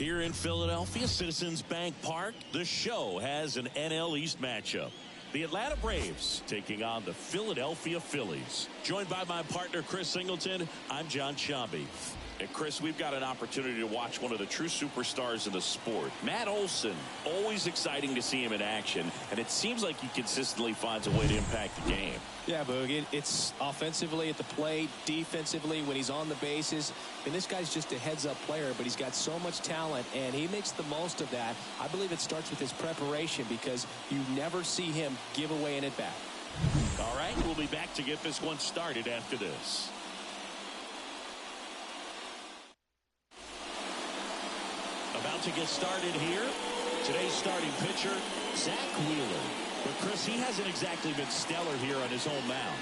Here in Philadelphia, Citizens Bank Park, the show has an NL East matchup. The Atlanta Braves taking on the Philadelphia Phillies. Joined by my partner, Chris Singleton, I'm John Sciambi. And Chris, we've got an opportunity to watch one of the true superstars in the sport. Matt Olson, always exciting to see him in action, and it seems like he consistently finds a way to impact the game. Yeah, Boog, it's offensively at the plate, defensively when he's on the bases. And this guy's just a heads-up player, but he's got so much talent, and he makes the most of that. I believe it starts with his preparation because you never see him give away an at-bat. All right, we'll be back to get this one started after this. About to get started here. Today's starting pitcher, Zach Wheeler. But Chris, he hasn't exactly been stellar here on his home mound.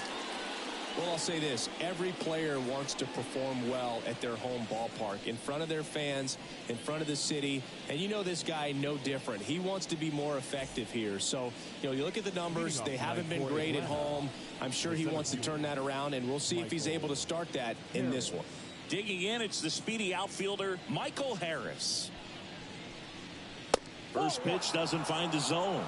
Well, I'll say this. Every player wants to perform well at their home ballpark, in front of their fans, in front of the city. And you know this guy no different. He wants to be more effective here. So, you look at the numbers. They haven't been great at home. I'm sure he wants to turn that around, and we'll see if he's able to start that in this one. Digging in, it's the speedy outfielder, Michael Harris. First pitch doesn't find the zone.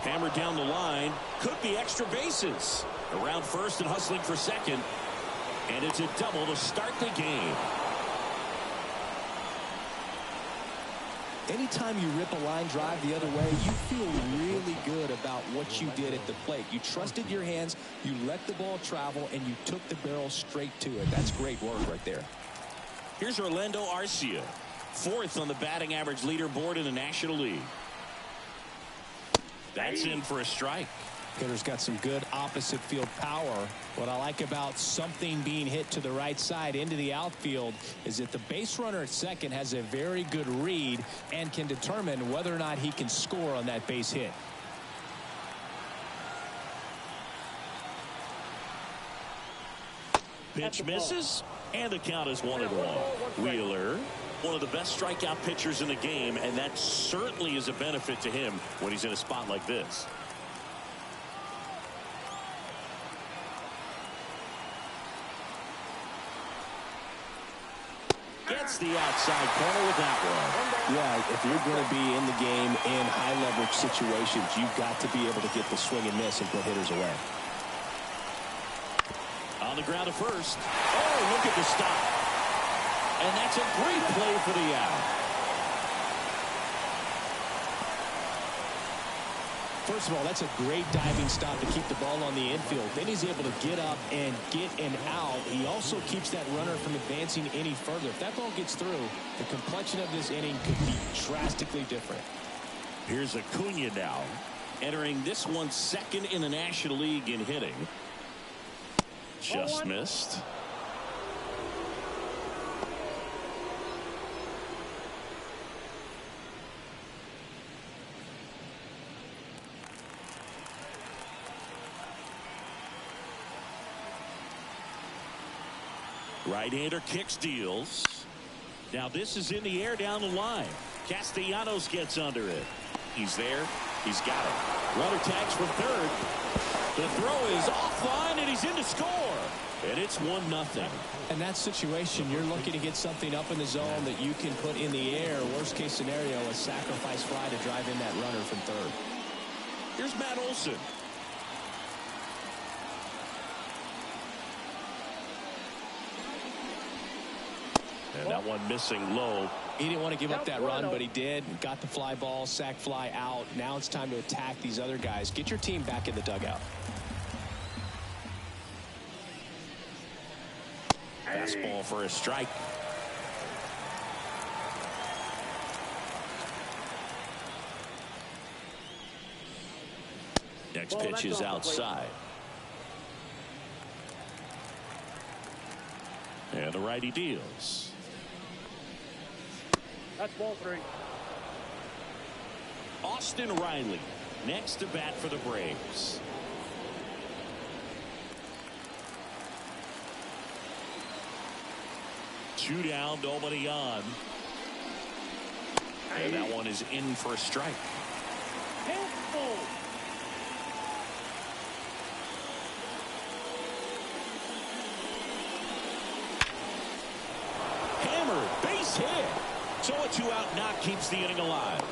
Hammered down the line. Could be extra bases. Around first and hustling for second. And it's a double to start the game. Anytime you rip a line drive the other way, you feel really good about what you did at the plate. You trusted your hands, you let the ball travel, and you took the barrel straight to it. That's great work right there. Here's Orlando Arcia, fourth on the batting average leaderboard in the National League. That's in for a strike. Hitter's got some good opposite field power. What I like about something being hit to the right side into the outfield is that the base runner at second has a very good read and can determine whether or not he can score on that base hit. Pitch misses, and the count is 1-1. Wheeler, one of the best strikeout pitchers in the game, and that certainly is a benefit to him when he's in a spot like this. Gets the outside corner with that one. Yeah, if you're going to be in the game in high leverage situations, you've got to be able to get the swing and miss and put hitters away. On the ground to first. Oh, look at the stop. And that's a great play for the out. First of all, that's a great diving stop to keep the ball on the infield. Then he's able to get up and get an out. He also keeps that runner from advancing any further. If that ball gets through, the complexion of this inning could be drastically different. Here's Acuna now, entering this one second in the National League in hitting. Just missed. Right-hander kicks, deals. Now this is in the air down the line. Castellanos gets under it. He's there. He's got it. Runner tags for third. The throw is offline, and he's in to score. And it's 1-0. In that situation, you're looking to get something up in the zone that you can put in the air. Worst case scenario, a sacrifice fly to drive in that runner from third. Here's Matt Olson. And that one missing low. He didn't want to give up that run, but he did. Got the fly ball, sac fly out. Now it's time to attack these other guys. Get your team back in the dugout. Fastball for a strike. Next pitch is outside. And the righty deals. That's ball 3. Austin Riley next to bat for the Braves. Two down, nobody on. And that one is in for a strike. Hammered, base hit. So a 2-out knock keeps the inning alive.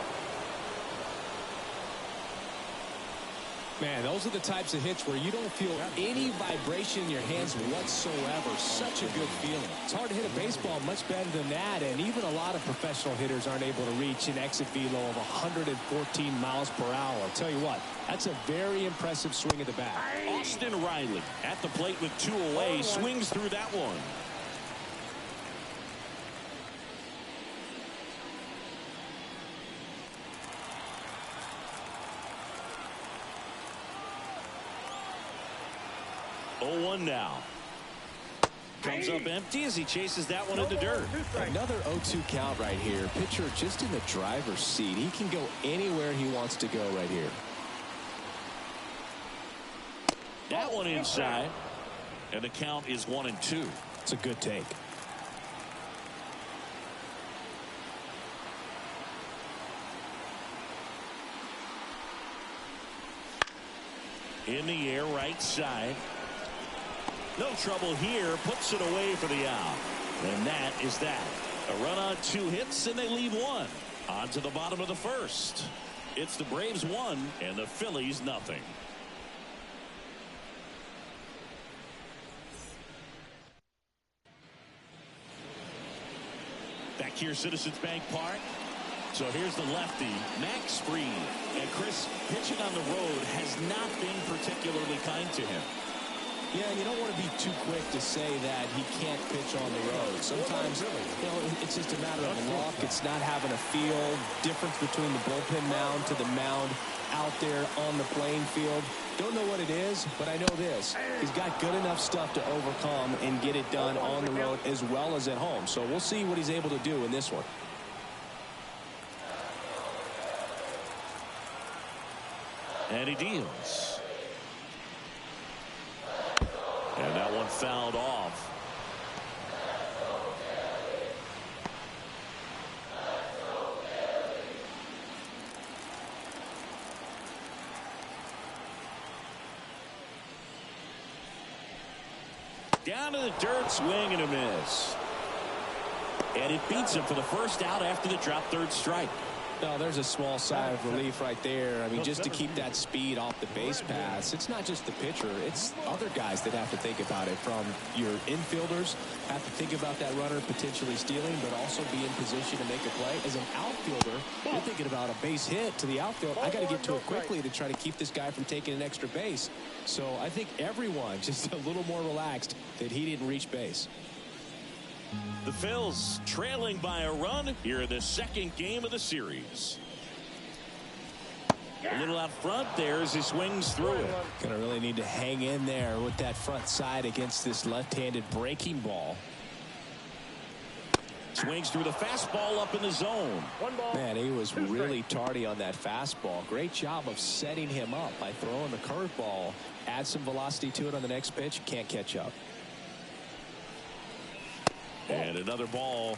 Man, those are the types of hits where you don't feel any vibration in your hands whatsoever. Such a good feeling. It's hard to hit a baseball much better than that, and even a lot of professional hitters aren't able to reach an exit velo of 114 miles per hour. I'll tell you what, that's a very impressive swing at the bat. Austin Riley at the plate with 2 away, swings through that one. Oh, 1 now. Comes up empty as he chases that one into dirt. Another 0-2 count right here. Pitcher just in the driver's seat. He can go anywhere he wants to go right here. That one inside. And the count is 1-2. It's a good take. In the air, right side. No trouble here. Puts it away for the out. And that is that. A run on 2 hits, and they leave 1. On to the bottom of the first. It's the Braves 1 and the Phillies nothing. Back here, Citizens Bank Park. So here's the lefty, Max Fried. And Chris, pitching on the road has not been particularly kind to him. Yeah, you don't want to be too quick to say that he can't pitch on the road. Sometimes, it's just a matter of luck. It's not having a feel. Difference between the bullpen mound to the mound out there on the playing field. Don't know what it is, but I know this. He's got good enough stuff to overcome and get it done on the road as well as at home. So we'll see what he's able to do in this one. And he deals. And that one fouled off. Down to the dirt, swing and a miss. And it beats him for the first out after the drop third strike. No, there's a small sigh of relief right there. I mean, just to keep that speed off the base pass. It's not just the pitcher. It's other guys that have to think about it. From your infielders have to think about that runner potentially stealing, but also be in position to make a play. As an outfielder, you're thinking about a base hit to the outfield. I got to get to it quickly to try to keep this guy from taking an extra base. So I think everyone just a little more relaxed that he didn't reach base. The Phils trailing by a run here in the second game of the series. A little out front there as he swings through it. Gonna really need to hang in there with that front side against this left-handed breaking ball. Swings through the fastball up in the zone. Man, he was really tardy on that fastball. Great job of setting him up by throwing the curveball. Add some velocity to it on the next pitch. Can't catch up. And another ball.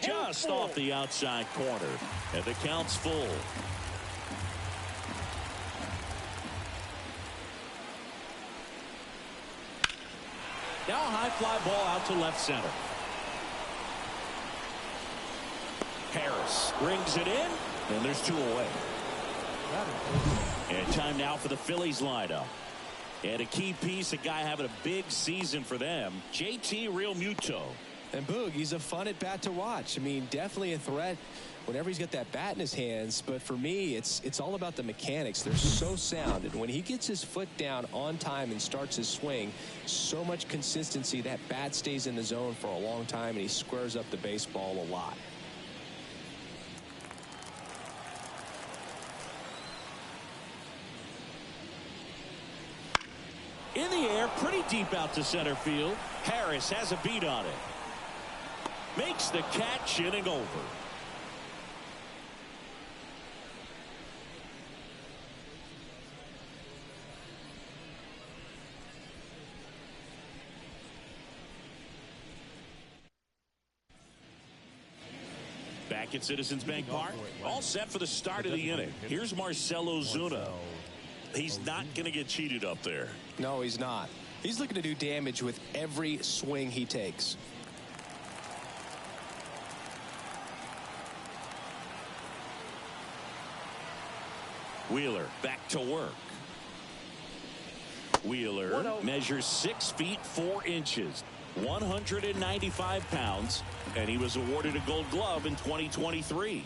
Just off the outside corner. And the count's full. Now a high fly ball out to left center. Harris brings it in. And there's 2 away. And time now for the Phillies lineup. And a key piece, a guy having a big season for them, JT Realmuto. And Boog, he's a fun at bat to watch. I mean, definitely a threat whenever he's got that bat in his hands. But for me, it's all about the mechanics. They're so sound. And when he gets his foot down on time and starts his swing, so much consistency. That bat stays in the zone for a long time, and he squares up the baseball a lot. In the air, pretty deep out to center field. Harris has a beat on it. Makes the catch, inning over. Back at Citizens Bank Park, all set for the start of the inning. Here's Marcell Ozuna. He's not going to get cheated up there. No, he's not. He's looking to do damage with every swing he takes. Wheeler back to work. Wheeler measures 6 feet 4 inches, 195 pounds, and he was awarded a Gold Glove in 2023.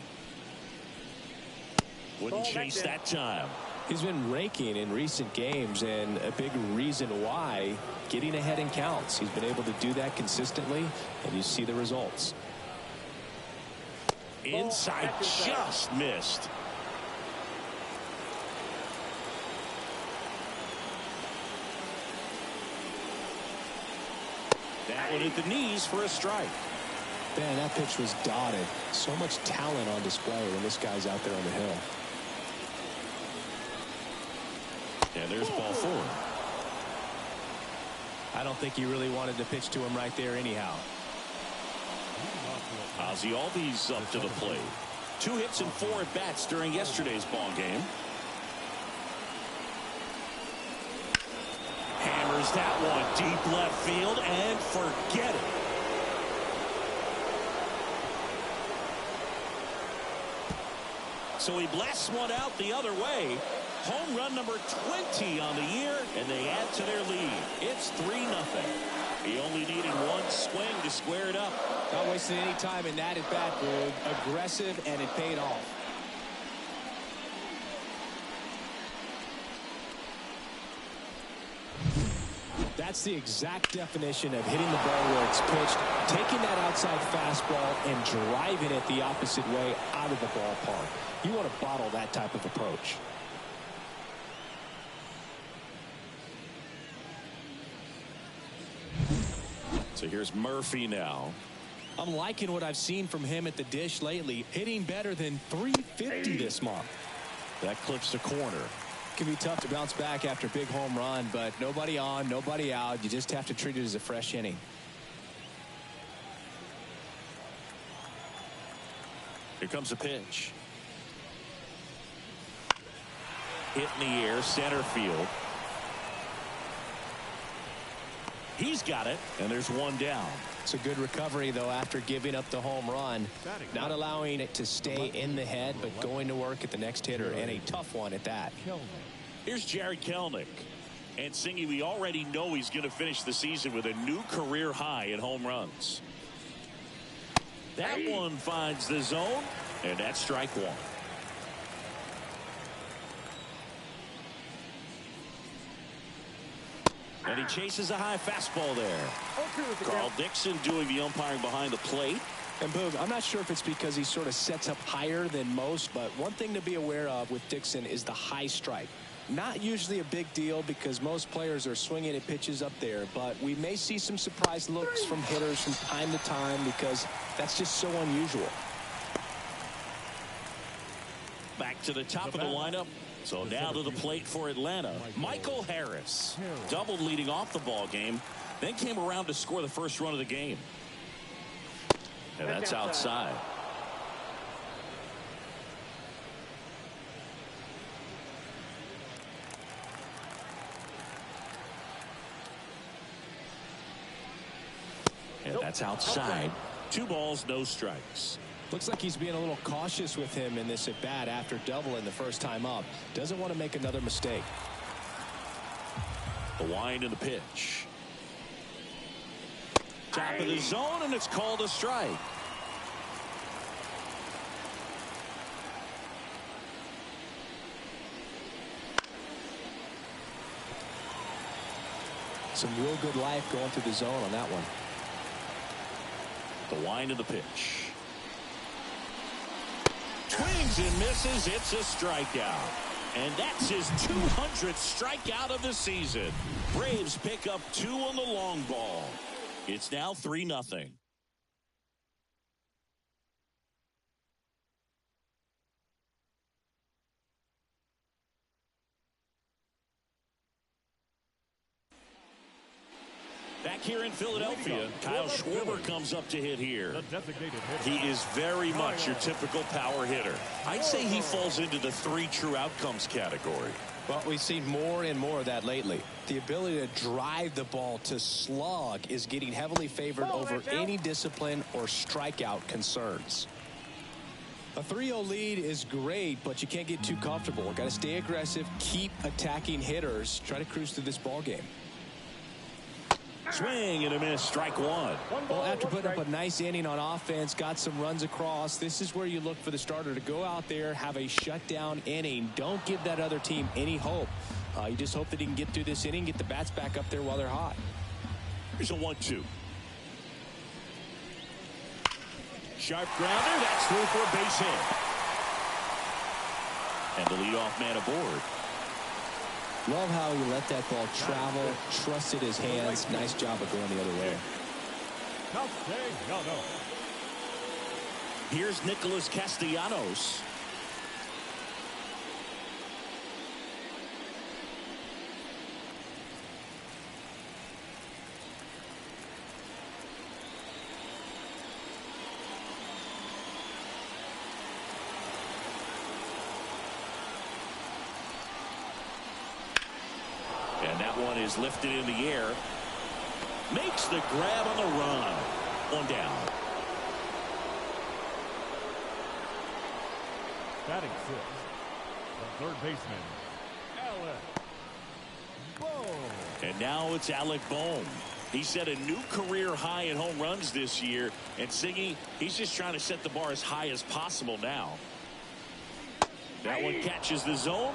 Wouldn't chase that time. He's been raking in recent games, and a big reason why, getting ahead in counts. He's been able to do that consistently, and you see the results. Inside, just missed. That one at the knees for a strike. Man, that pitch was dotted. So much talent on display when this guy's out there on the hill. And there's ball 4. I don't think he really wanted to pitch to him right there anyhow. Ozzy Albies up to the plate. 2 hits and 4 at bats during yesterday's ball game. Hammers that one deep left field and forget it. So he blasts one out the other way. Home run number 20 on the year, and they add to their lead. It's 3-0. He only needed one swing to square it up. Not wasting any time in that at-bat, Boog. Aggressive, and it paid off. That's the exact definition of hitting the ball where it's pitched, taking that outside fastball and driving it the opposite way out of the ballpark. You want to bottle that type of approach. So here's Murphy now. I'm liking what I've seen from him at the dish lately, hitting better than .350 this month. That clips the corner. Can be tough to bounce back after a big home run, but nobody on, nobody out. You just have to treat it as a fresh inning. Here comes a pitch. Hit in the air, center field. He's got it, and there's one down. It's a good recovery, though, after giving up the home run. Not allowing it to stay in the head, but going to work at the next hitter, and a tough one at that. Here's Jared Kelenic. And Singy, we already know he's going to finish the season with a new career high in home runs. That one finds the zone, and that's strike 1. And he chases a high fastball there. Carl Dixon doing the umpiring behind the plate. And Boog, I'm not sure if it's because he sort of sets up higher than most, but one thing to be aware of with Dixon is the high strike. Not usually a big deal because most players are swinging at pitches up there, but we may see some surprise looks from hitters from time to time because that's just so unusual. Back to the top of the lineup. So now to the plate for Atlanta, Michael Harris. Doubled leading off the ball game, then came around to score the first run of the game. And that's outside. And that's outside. 2 balls, no strikes. Looks like he's being a little cautious with him in this at-bat after doubling the first time up. Doesn't want to make another mistake. The wind and the pitch. Top of the zone, and it's called a strike. Some real good life going through the zone on that one. The wind of the pitch. Swings and misses. It's a strikeout. And that's his 200th strikeout of the season. Braves pick up 2 on the long ball. It's now 3-0. Back back here in Philadelphia. Kyle Schwarber comes up to hit here. He is very much your typical power hitter. I'd say he falls into the 3 true outcomes category. Well, we've seen more and more of that lately. The ability to drive the ball to slug is getting heavily favored over any discipline or strikeout concerns. A 3-0 lead is great, but you can't get too comfortable. Got to stay aggressive, keep attacking hitters, try to cruise through this ball game. Swing and a miss, strike 1. Well, after putting up a nice inning on offense, got some runs across, this is where you look for the starter to go out there, have a shutdown inning. Don't give that other team any hope. You just hope that he can get through this inning, get the bats back up there while they're hot. Here's a 1-2. Sharp grounder, that's through for a base hit. And the leadoff man aboard. Love how he let that ball travel, trusted his hands. Nice job of going the other way. Here's Nicholas Castellanos. And that one is lifted in the air. Makes the grab on the run. 1 down. Batting 6. The third baseman, Alec Bohm. And now it's Alec Bohm. He set a new career high in home runs this year. And Siggy, he's just trying to set the bar as high as possible now. That one catches the zone.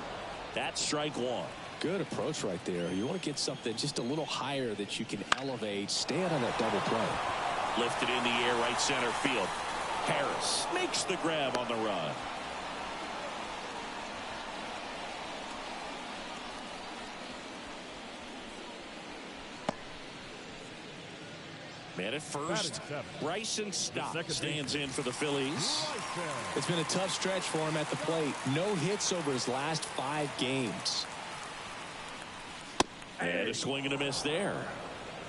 That's strike 1. Good approach right there. You want to get something just a little higher that you can elevate. Stay out on that double play. Lifted in the air, right center field. Harris makes the grab on the run. Man at first, Bryson Stott stands in for the Phillies. It's been a tough stretch for him at the plate. No hits over his last 5 games. And a swing and a miss there.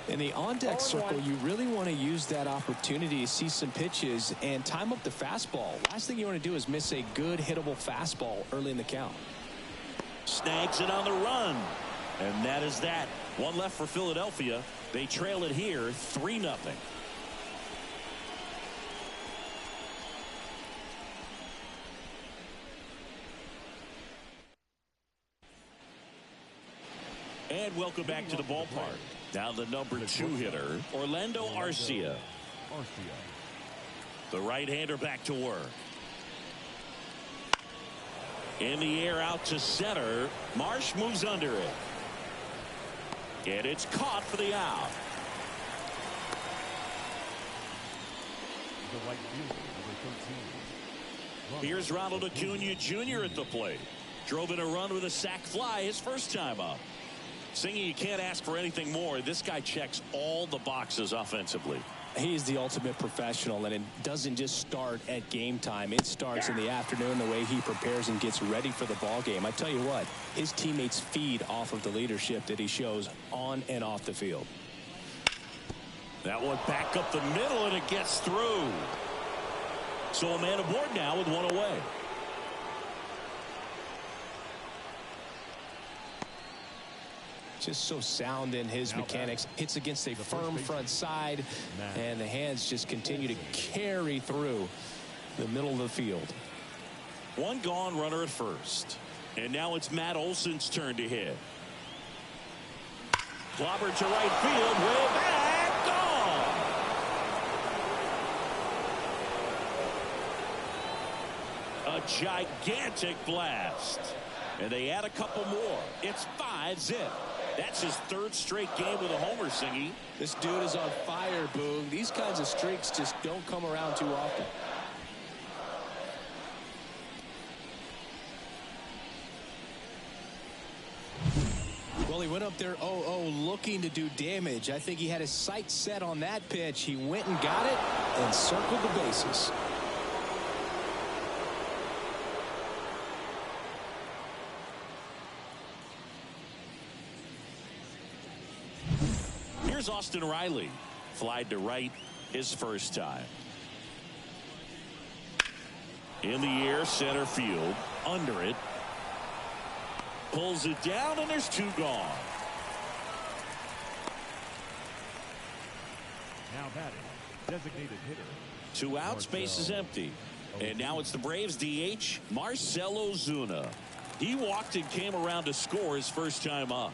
In the on-deck circle, you really want to use that opportunity to see some pitches and time up the fastball. Last thing you want to do is miss a good hittable fastball early in the count. Snags it on the run. And that is that. One left for Philadelphia. They trail it here 3-0. And welcome back to the ballpark. Now the number 2 hitter, Orlando Arcia. The right-hander back to work. In the air out to center. Marsh moves under it. And it's caught for the out. Here's Ronald Acuna Jr. at the plate. Drove in a run with a sac fly his first time up. Singing, you can't ask for anything more. This guy checks all the boxes offensively. He's the ultimate professional, and it doesn't just start at game time. It starts in the afternoon, the way he prepares and gets ready for the ball game. I tell you what, his teammates feed off of the leadership that he shows on and off the field. That one back up the middle, and it gets through. So a man aboard now with 1 away. Just so sound in his mechanics. Hits against a firm front side, and the hands just continue to carry through the middle of the field. 1 gone, runner at first. And now it's Matt Olson's turn to hit. Clobbered to right field, way back, gone. A gigantic blast. And they add a couple more. It's 5-0. That's his 3rd straight game with a homer, Singy. This dude is on fire, Boog. These kinds of streaks just don't come around too often. Well, he went up there 0-0 looking to do damage. I think he had his sights set on that pitch. He went and got it and circled the bases. Here's Austin Riley. Flied to right his first time. In the air, center field. Under it. Pulls it down, and there's 2 gone. Now batting, designated hitter. 2 out, space is empty. And now it's the Braves DH, Marcell Ozuna. He walked and came around to score his first time up.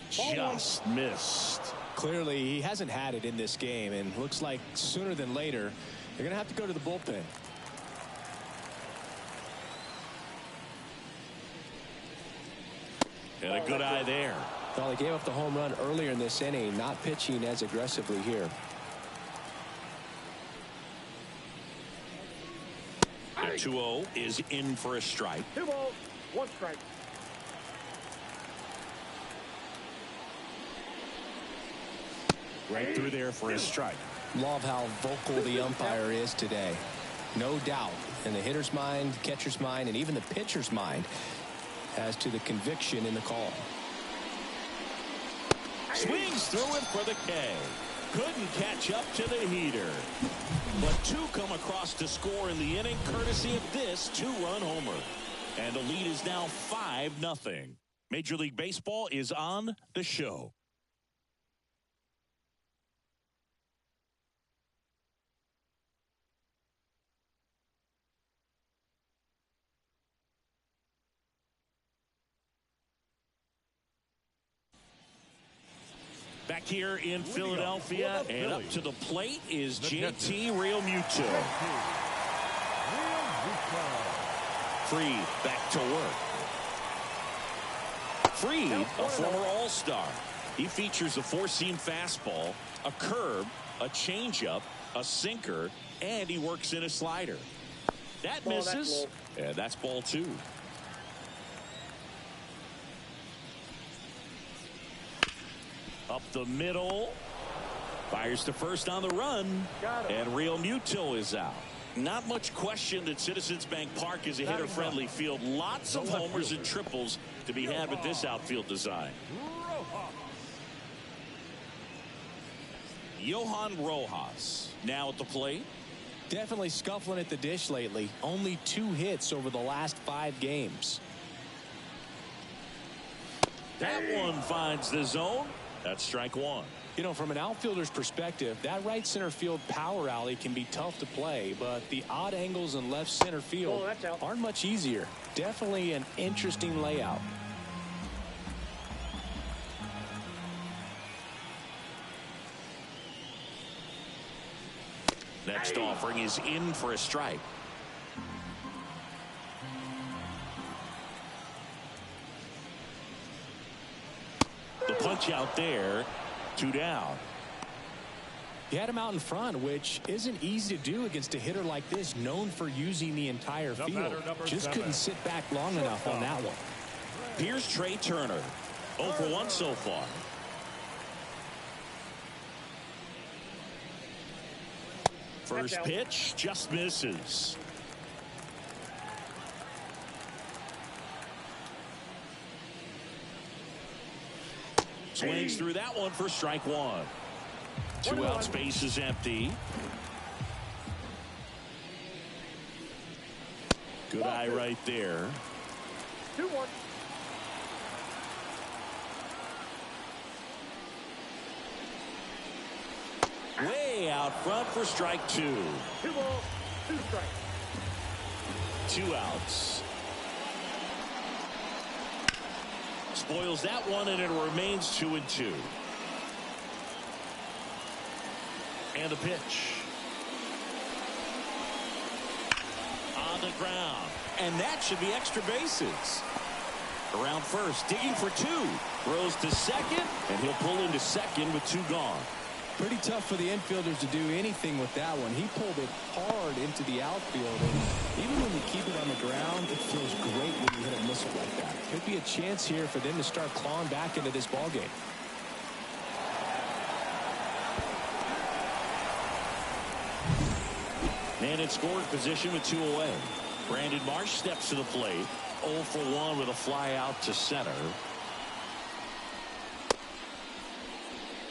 Just missed. Clearly, he hasn't had it in this game, and looks like sooner than later, they're going to have to go to the bullpen. And a good eye there. Well, he gave up the home run earlier in this inning, not pitching as aggressively here. The 2-0 is in for a strike. 2 balls, 1 strike. Right through there for a strike. Love how vocal the umpire is today. No doubt in the hitter's mind, catcher's mind, and even the pitcher's mind as to the conviction in the call. Swings through it for the K. Couldn't catch up to the heater. But 2 come across to score in the inning courtesy of this 2-run homer. And the lead is now 5-0. Major League Baseball is on the show. Back here in Philadelphia, and up to the plate is JT Realmuto. Fried back to work. Fried, a former All-Star. He features a 4-seam fastball, a curve, a changeup, a sinker, and he works in a slider. That misses, and that's ball 2. Up the middle. Fires to first on the run. And Realmuto is out. Not much question that Citizens Bank Park is a hitter-friendly field. Lots of homers and triples to be had with this outfield design. Johan Rojas now at the plate. Definitely scuffling at the dish lately. Only 2 hits over the last 5 games. That one finds the zone. That's strike 1. You know, from an outfielder's perspective, that right center field power alley can be tough to play, but the odd angles in left center field aren't much easier. Definitely an interesting layout. Next offering is in for a strike. The punch out there, 2 down. He had him out in front, which isn't easy to do against a hitter like this, known for using the entire field. Just couldn't sit back long enough on that one. Here's Trey Turner. 0 for 1 so far. First pitch just misses. Swings through that one for strike 1. 2 out, space is empty. Good eye right there. 2-1. Way out front for strike 2. 2 balls, 2 strikes. 2 outs. Spoils that one, and it remains 2-2. And the pitch. On the ground. And that should be extra bases. Around first, digging for 2. Throws to second, and he'll pull into second with 2 gone. Pretty tough for the infielders to do anything with that one. He pulled it hard into the outfield. And even when you keep it on the ground, it feels great when you hit a missile like that. Could be a chance here for them to start clawing back into this ballgame. Man in scoring position with 2 away. Brandon Marsh steps to the plate. 0 for 1 with a fly out to center.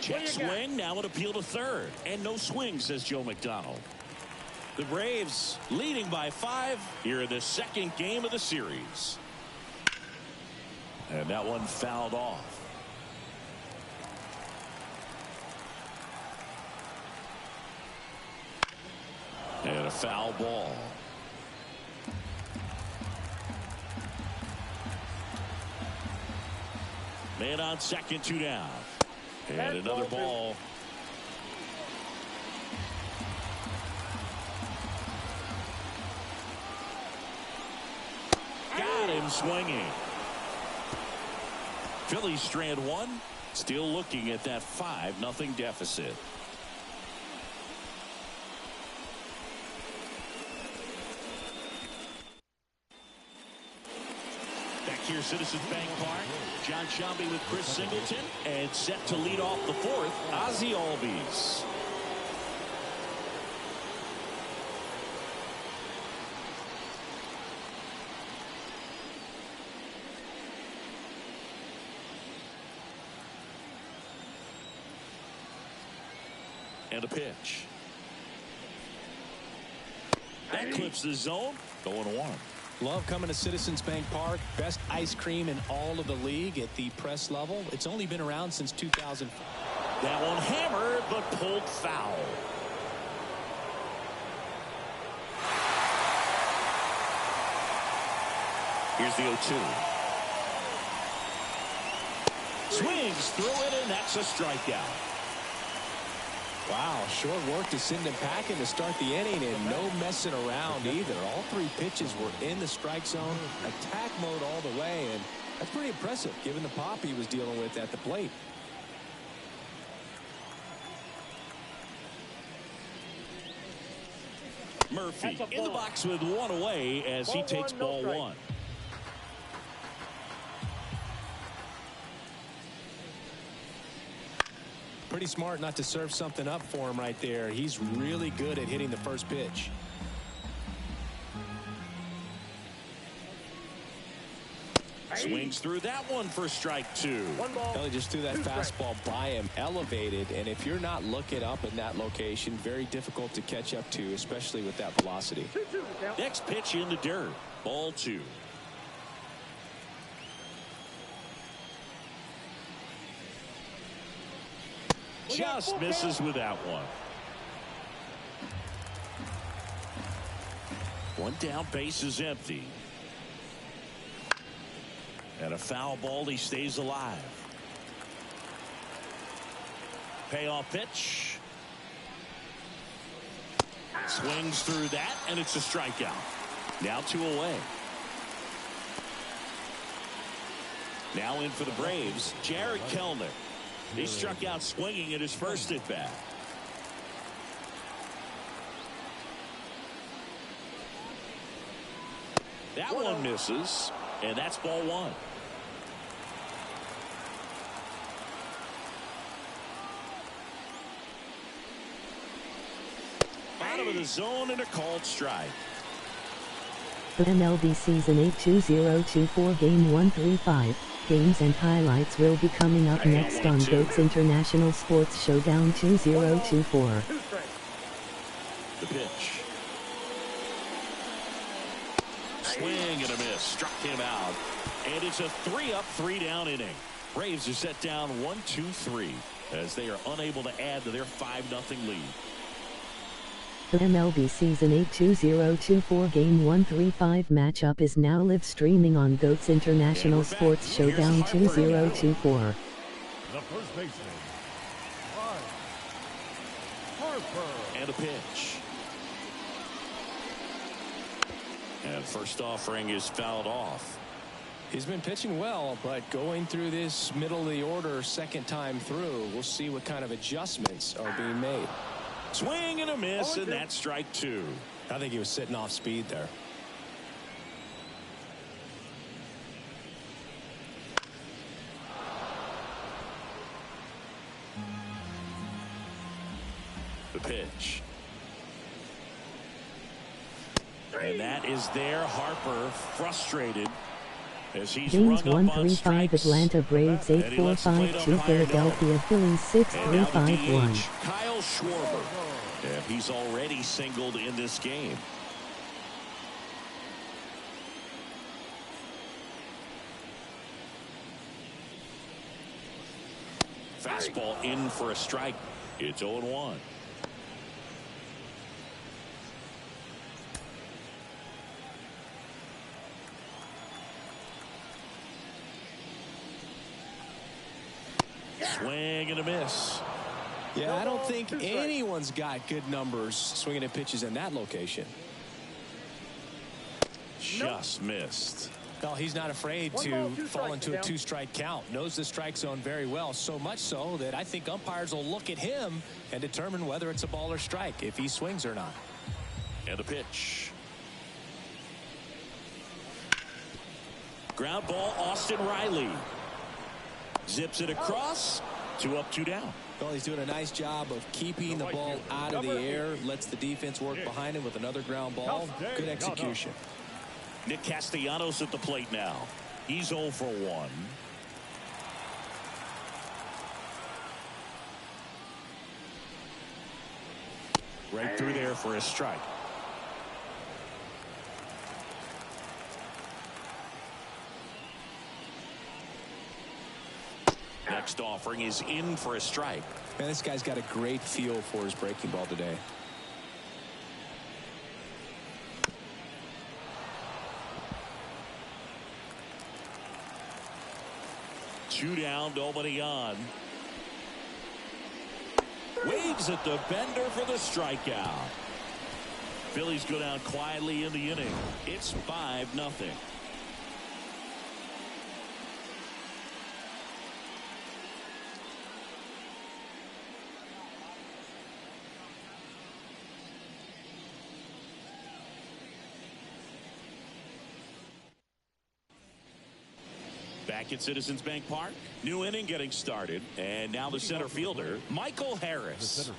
Check swing. Now an appeal to third. And no swing, says Joe McDonald. The Braves leading by 5 here in the second game of the series. And that one fouled off. And a foul ball. Man on second, 2 down. And another ball. Got him swinging. Phillies strand 1. Still looking at that 5-0 deficit. Back here, Citizens Bank Park. John Shambi with Chris Singleton. And set to lead off the 4th, Ozzie Albies. And a pitch. That clips the zone. Going 1. Love coming to Citizens Bank Park. Best ice cream in all of the league at the press level. It's only been around since 2000. That one hammered, but pulled foul. Here's the 0-2. Swings through it, and that's a strikeout. Wow, short work to send him packing to start the inning, and no messing around either. All 3 pitches were in the strike zone, attack mode all the way, and that's pretty impressive given the pop he was dealing with at the plate. Murphy in the box with 1 away as he takes ball 1. Pretty smart not to serve something up for him right there. He's really good at hitting the first pitch. Swings through that one for strike 2. He just threw that fastball by him, elevated, and if you're not looking up in that location, very difficult to catch up to, especially with that velocity. Next pitch in the dirt. Ball 2. Just misses with that one. 1 down, base is empty. And a foul ball, he stays alive. Payoff pitch. Swings through that, and it's a strikeout. Now 2 away. Now in for the Braves, Jared Kellner. He struck out swinging at his first at bat. That one misses, and that's ball 1. Bottom of the zone and a called strike. The MLB Season 8 2024 Game 135. Games and highlights will be coming up next on GOAT's International Sports Showdown 2024. The pitch. Swing and a miss. Struck him out. And it's a 3-up, 3-down inning. Braves are set down 1-2-3 as they are unable to add to their 5-0 lead. The MLB Season 8 2024 Game 135 matchup is now live streaming on GOAT's International Sports Showdown 2024. The first baseman, Harper. And a pitch. And first offering is fouled off. He's been pitching well, but going through this middle of the order second time through, we'll see what kind of adjustments are being made. Swing and a miss, and that's strike 2. I think he was sitting off speed there. The pitch. And that is there. Harper frustrated. as he's Games rung up on 1-3-5 strikes. Atlanta Braves, And he lets the plate 8-4-5-2 umpire Philadelphia Phillies, And now the 6-3-5-1. DH, Kyle Schwarber. And he's already singled in this game. Fastball in for a strike. It's 0-1. Swing and a miss. Yeah, I don't think anyone's got good numbers swinging at pitches in that location. Just missed. Well, he's not afraid to fall into a two-strike count. Knows the strike zone very well, so much so that I think umpires will look at him and determine whether it's a ball or strike, if he swings or not. And a pitch. Ground ball, Austin Riley. Zips it across. 2 up, 2 down. Well, he's doing a nice job of keeping the ball out of the air. Lets the defense work behind him with another ground ball. Good execution. Nick Castellanos at the plate now. He's 0 for 1. Right through there for a strike. Next offering is in for a strike. Man, this guy's got a great feel for his breaking ball today. Two down, nobody on. Waves at the bender for the strikeout. Phillies go down quietly in the inning. It's 5-0. Back at Citizens Bank Park. New inning getting started. And now the center fielder, Michael Harris.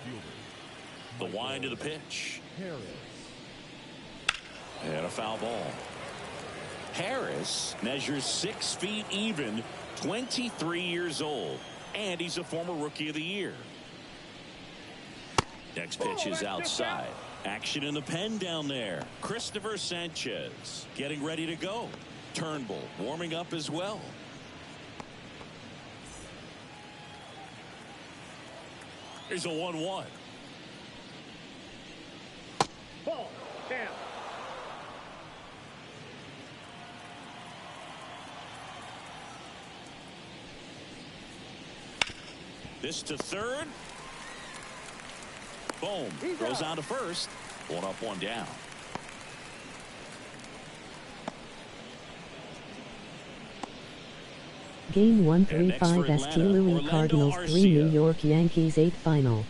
The wind to the pitch. And a foul ball. Harris measures 6 feet even, 23 years old. And he's a former Rookie of the Year. Next pitch is outside. Action in the pen down there. Christopher Sanchez getting ready to go. Turnbull warming up as well. Here's a 1-1. Ball. Down. This to third. Boom. Goes on to first. 1 up, 1 down. Game 1-3-5 St. Louis Cardinals 3 New York Yankees 8 final.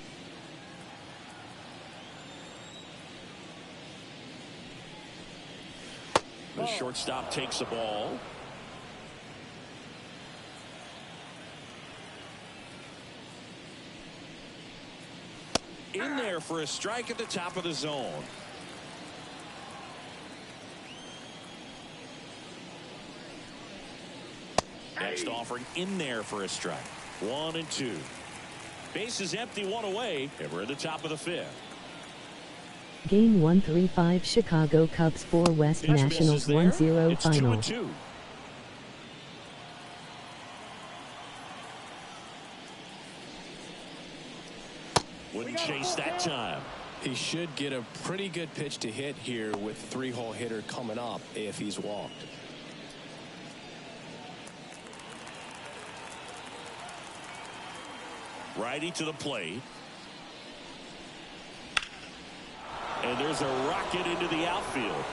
The shortstop takes the ball. In there for a strike at the top of the zone. Next offering in there for a strike. 1 and 2. Base is empty, 1 away, and we're at the top of the 5th. Game 1-3-5 Chicago Cubs 4 West Pitch Nationals misses there. 1-0 It's final. 2-2. Wouldn't chase that time. He should get a pretty good pitch to hit here with the 3-hole hitter coming up if he's walked. Righty to the plate. And there's a rocket into the outfield.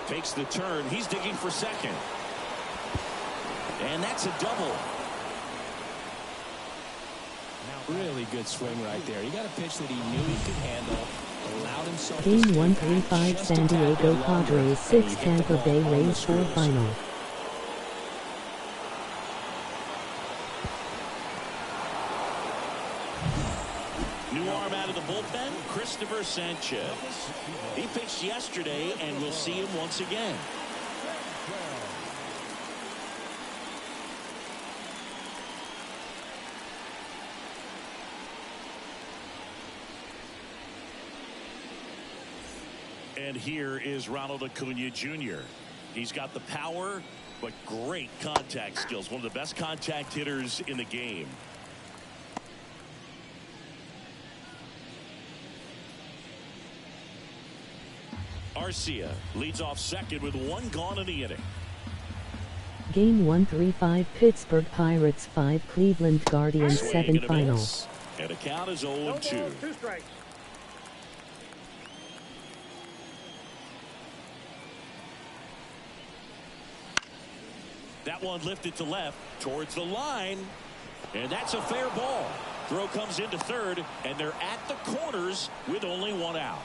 Takes the turn. He's digging for second. And that's a double. Really good swing right there. He got a pitch that he knew he could handle. Allowed himself Game to 1-3-5 San Diego Padres 6 Tampa Bay Rays 4 final. New arm out of the bullpen, Christopher Sanchez. He pitched yesterday, and we'll see him once again. And here is Ronald Acuna Jr. He's got the power, but great contact skills. One of the best contact hitters in the game. Arcia leads off second with 1 gone in the inning. Game 135 Pittsburgh Pirates 5 Cleveland Guardians 7 final. And the count is 0-2. No balls, 2 strikes. That one lifted to left towards the line. And that's a fair ball. Throw comes into third, and they're at the corners with only 1 out.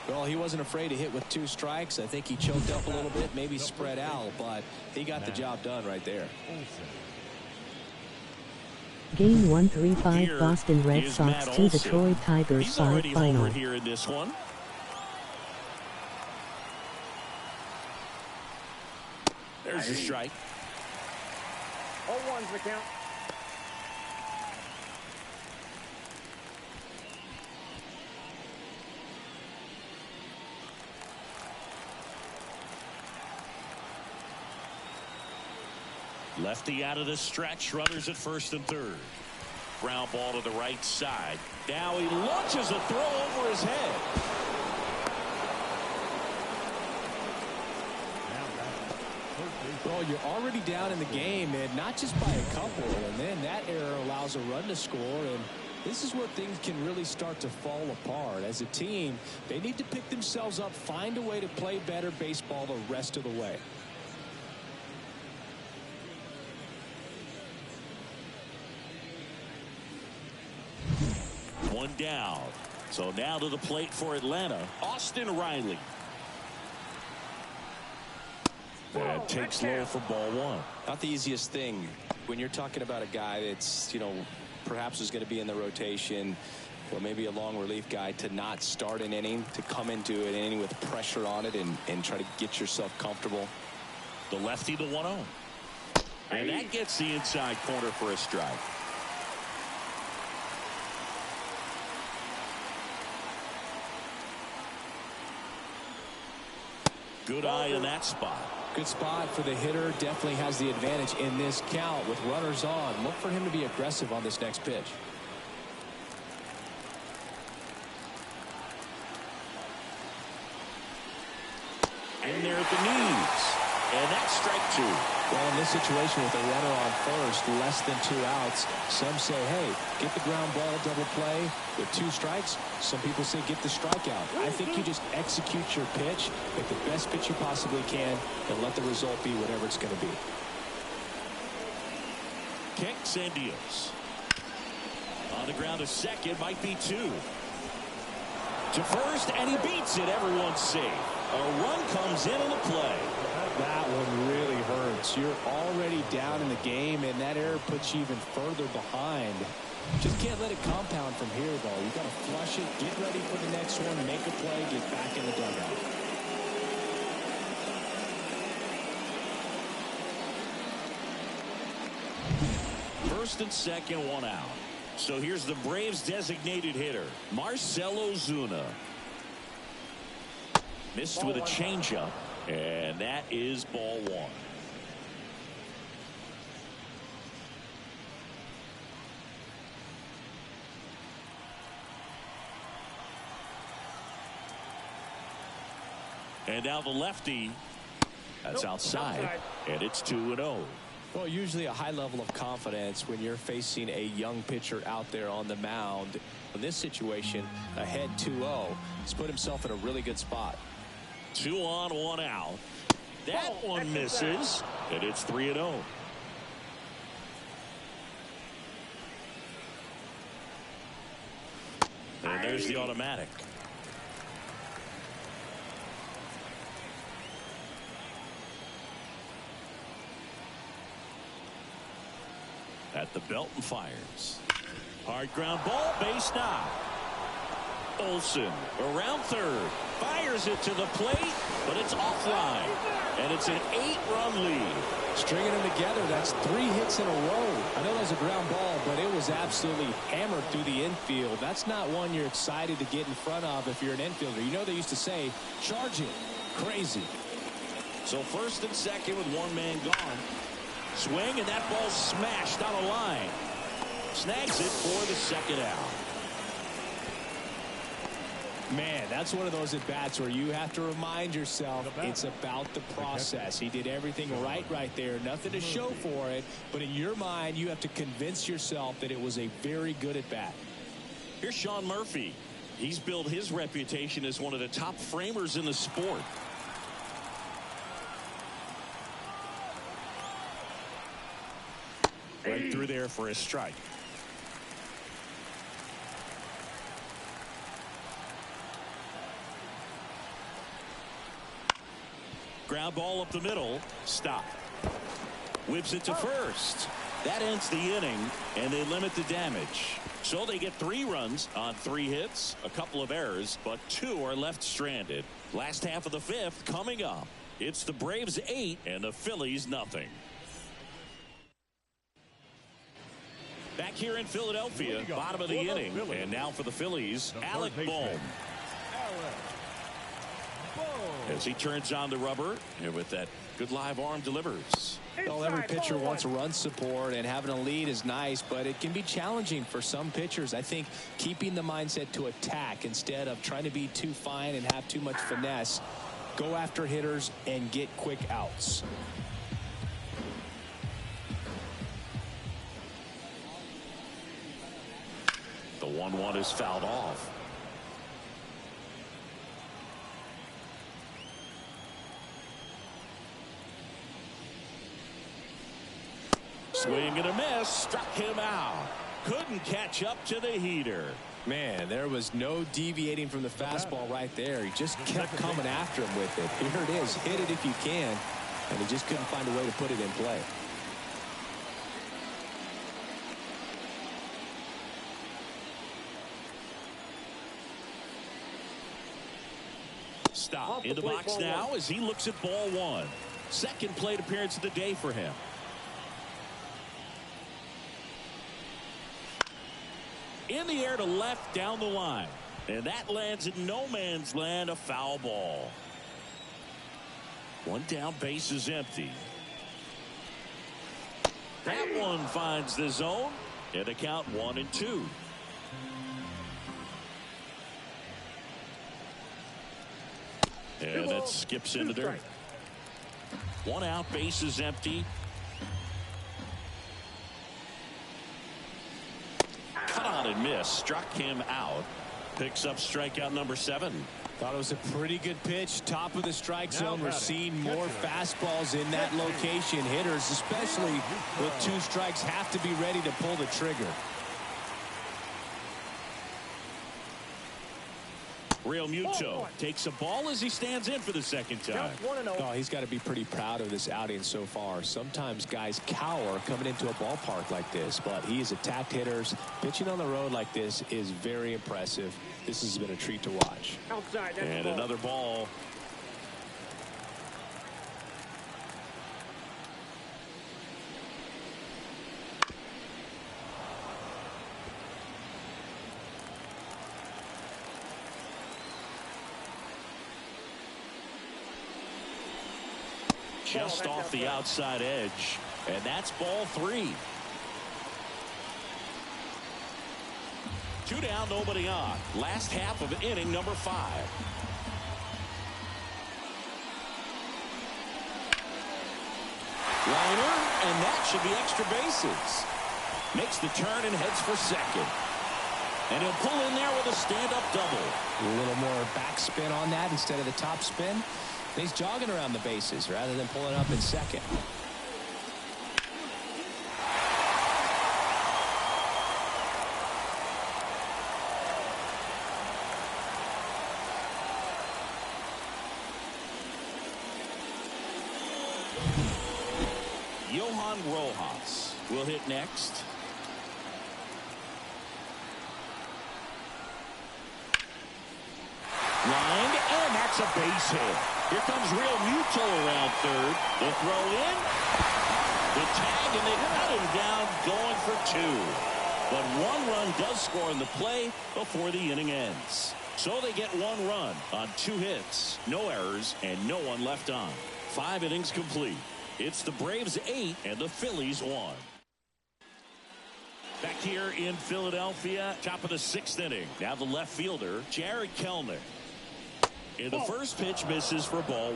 Well, he wasn't afraid to hit with 2 strikes. I think he choked up a little bit, maybe spread out, but he got the job done right there. Game 135 Here Boston Red is Sox Matt 2 Olson. Detroit Tigers He's 5 already final. homered here in this one. There's a strike. 0-1's the count. Lefty out of the stretch. Runners at first and third. Ground ball to the right side. Now he launches a throw over his head. Well, you're already down in the game, and not just by a couple, and then that error allows a run to score, and this is where things can really start to fall apart. As a team, they need to pick themselves up, find a way to play better baseball the rest of the way. One down. So now to the plate for Atlanta, Austin Riley. And takes low for ball 1. Not the easiest thing when you're talking about a guy that's, perhaps is going to be in the rotation, or maybe a long relief guy, to not start an inning, to come into an inning with pressure on it and try to get yourself comfortable. The lefty, the 1-0. And that gets the inside corner for a strike. Good eye in that spot. Good spot for the hitter. Definitely has the advantage in this count with runners on. Look for him to be aggressive on this next pitch. In there at the knees. And that's strike 2. Well, in this situation with a runner on first, less than 2 outs, some say, hey, get the ground ball, double play. With 2 strikes, some people say get the strikeout. I think you just execute your pitch, make the best pitch you possibly can, and let the result be whatever it's going to be. Kicks and deals. On the ground to second, might be 2. To first, and he beats it. Everyone's safe. A run comes in on the play. That one really hurts. You're already down in the game, and that error puts you even further behind. Just can't let it compound from here, though. You got to flush it, get ready for the next one, make a play, get back in the dugout. First and second, 1 out. So here's the Braves designated hitter, Marcell Ozuna. Missed with a changeup, and that is ball 1. And now the lefty. That's outside. And it's 2-0. Well, usually a high level of confidence when you're facing a young pitcher out there on the mound. In this situation, ahead 2-0, he's put himself in a really good spot. 2 on, 1 out. That one misses, and it's 3-0. And there's the automatic. At the belt and fires. Hard ground ball, base knock. Oh, Olsen around third. Fires it to the plate, but it's offline. And it's an 8-run lead. Stringing them together, that's 3 hits in a row. I know that was a ground ball, but it was absolutely hammered through the infield. That's not one you're excited to get in front of if you're an infielder. You know they used to say, charge it. Crazy. So first and second with one man gone. Swing, and that ball smashed on a line. Snags it for the second out. Man, that's one of those at-bats where you have to remind yourself it's about the process. He did everything right there. Nothing to show for it. But in your mind, you have to convince yourself that it was a very good at-bat. Here's Sean Murphy. He's built his reputation as one of the top framers in the sport. Right through there for a strike. Ground ball up the middle. Stop. Whips it to first. That ends the inning, and they limit the damage. So they get 3 runs on 3 hits, a couple of errors, but 2 are left stranded. Last half of the 5th coming up. It's the Braves 8 and the Phillies nothing. Back here in Philadelphia, bottom of the inning. And now for the Phillies, Alec Bohm. As he turns on the rubber, and with that good live arm delivers. Well, every pitcher wants run support, and having a lead is nice, but it can be challenging for some pitchers. I think keeping the mindset to attack instead of trying to be too fine and have too much finesse. Go after hitters and get quick outs. The 1-1 is fouled off. Swing and a miss. Struck him out. Couldn't catch up to the heater. Man, there was no deviating from the fastball right there. He just kept coming after him with it. Here it is. Hit it if you can. And he just couldn't find a way to put it in play. Stop in the box now as he looks at ball 1. Second plate appearance of the day for him. In the air to left down the line. And that lands in no man's land, a foul ball. 1 down, base is empty. That one finds the zone. And the count 1-2. And that skips into dirt. 1 out, base is empty. Cut on and miss. Struck him out. Picks up strikeout number 7. Thought it was a pretty good pitch. Top of the strike zone. We're seeing more fastballs in that location. Hitters, especially with 2 strikes, have to be ready to pull the trigger. Real Muto takes a ball as he stands in for the second time. Oh, he's got to be pretty proud of this outing so far. Sometimes guys cower coming into a ballpark like this, but he has attacked hitters. Pitching on the road like this is very impressive. This has been a treat to watch. Outside, and another ball. Just off the outside edge, and that's ball 3. 2 down, nobody on. Last half of inning number 5. Liner, and that should be extra bases. Makes the turn and heads for second. And he'll pull in there with a stand-up double. A little more backspin on that instead of the top spin. He's jogging around the bases rather than pulling up in second. Johan Rojas will hit next. Lined, and that's a base hit. Here comes Real Muto around third. The throw in. The tag, and they cut him down going for two. But one run does score in the play before the inning ends. So they get one run on 2 hits, no errors, and no one left on. 5 innings complete. It's the Braves 8 and the Phillies 1. Back here in Philadelphia, top of the 6th inning. Now the left fielder, Jared Kelenic. And the first pitch misses for ball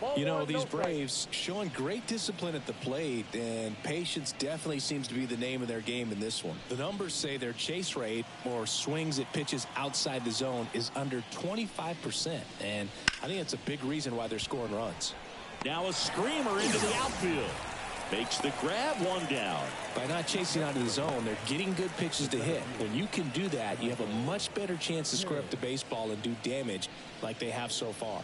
1. You know, these Braves showing great discipline at the plate, and patience definitely seems to be the name of their game in this one. The numbers say their chase rate, or swings at pitches outside the zone, is under 25%, and I think that's a big reason why they're scoring runs. Now a screamer into the outfield. Makes the grab, 1 down. By not chasing out of the zone, they're getting good pitches to hit. When you can do that, you have a much better chance to square up the baseball and do damage like they have so far.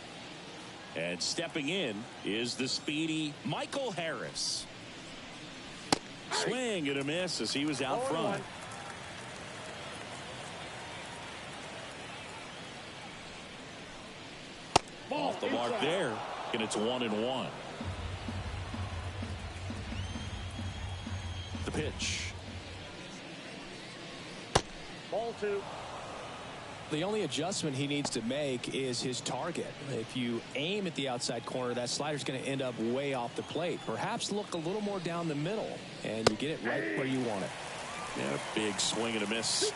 And stepping in is the speedy Michael Harris. Swing and a miss as he was out front. Off the mark there, and it's 1-1. The pitch. Ball 2. The only adjustment he needs to make is his target. If you aim at the outside corner, that slider's going to end up way off the plate. Perhaps look a little more down the middle, and you get it right where you want it. Yeah, big swing and a miss.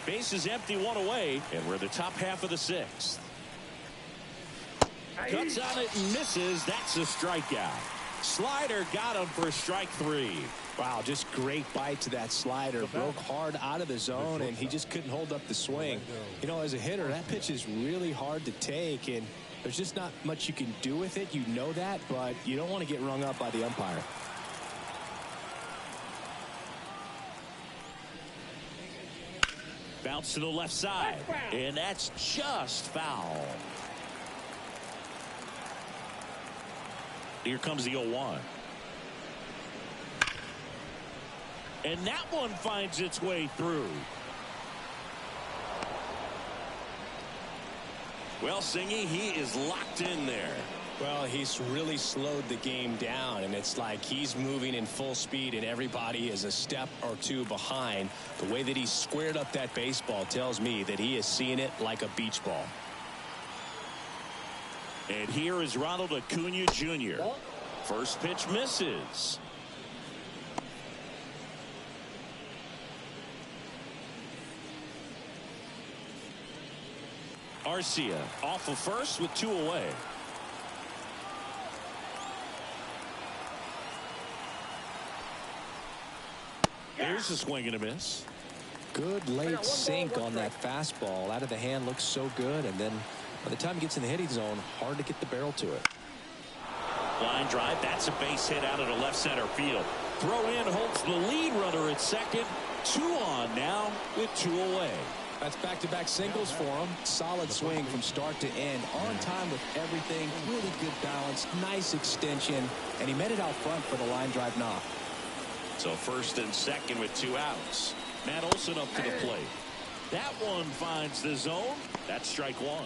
Base is empty, 1 away, and we're in the top half of the 6th. Cuts on it and misses. That's a strikeout. Slider got him for strike 3. Wow, just great bite to that slider. Broke hard out of the zone, and he just couldn't hold up the swing. You know, as a hitter, that pitch is really hard to take, and there's just not much you can do with it. You know that, but you don't want to get rung up by the umpire. Bounce to the left side, and that's just foul. Here comes the 0-1. And that one finds its way through. Well, Singy, he is locked in there. Well, he's really slowed the game down, and it's like he's moving in full speed, and everybody is a step or 2 behind. The way that he squared up that baseball tells me that he is seeing it like a beach ball. And here is Ronald Acuna Jr. First pitch misses. Arcia off of first with 2 away. There's a swing and a miss. Good late sink on that fastball. Out of the hand, looks so good, and then by the time he gets in the hitting zone, hard to get the barrel to it. Line drive, that's a base hit out of the left center field. Throw in holds the lead runner at second. 2 on now with 2 away. That's back-to-back singles for him. Solid swing from start to end. On time with everything. Really good balance. Nice extension. And he met it out front for the line drive knock. So first and second with 2 outs. Matt Olson up to the plate. That one finds the zone. That's strike 1.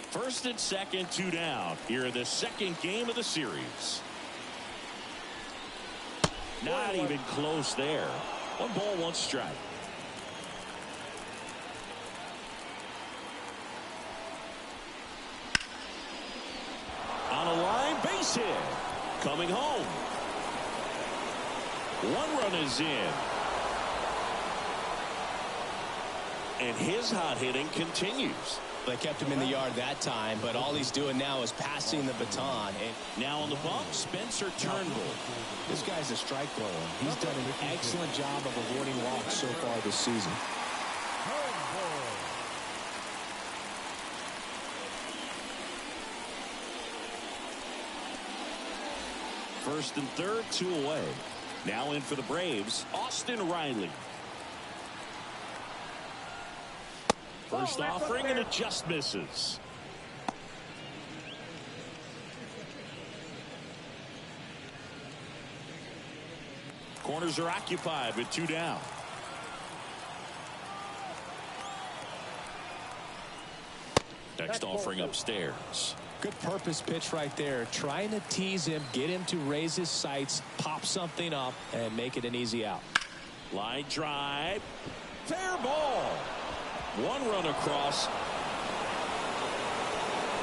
First and second, 2 down. Here in the second game of the series. Not even close there. 1 ball, 1 strike. On a line, base hit. Coming home. 1 run is in. And his hot hitting continues. They kept him in the yard that time, but all he's doing now is passing the baton. And now on the bump, Spencer Turnbull. This guy's a strike thrower. He's done an excellent job of avoiding walks so far this season. First and third, 2 away. Now in for the Braves, Austin Riley. First offering, and it just misses. Corners are occupied with 2 down. Next offering upstairs. Good purpose pitch right there. Trying to tease him, get him to raise his sights, pop something up, and make it an easy out. Line drive. Fair ball. One run across.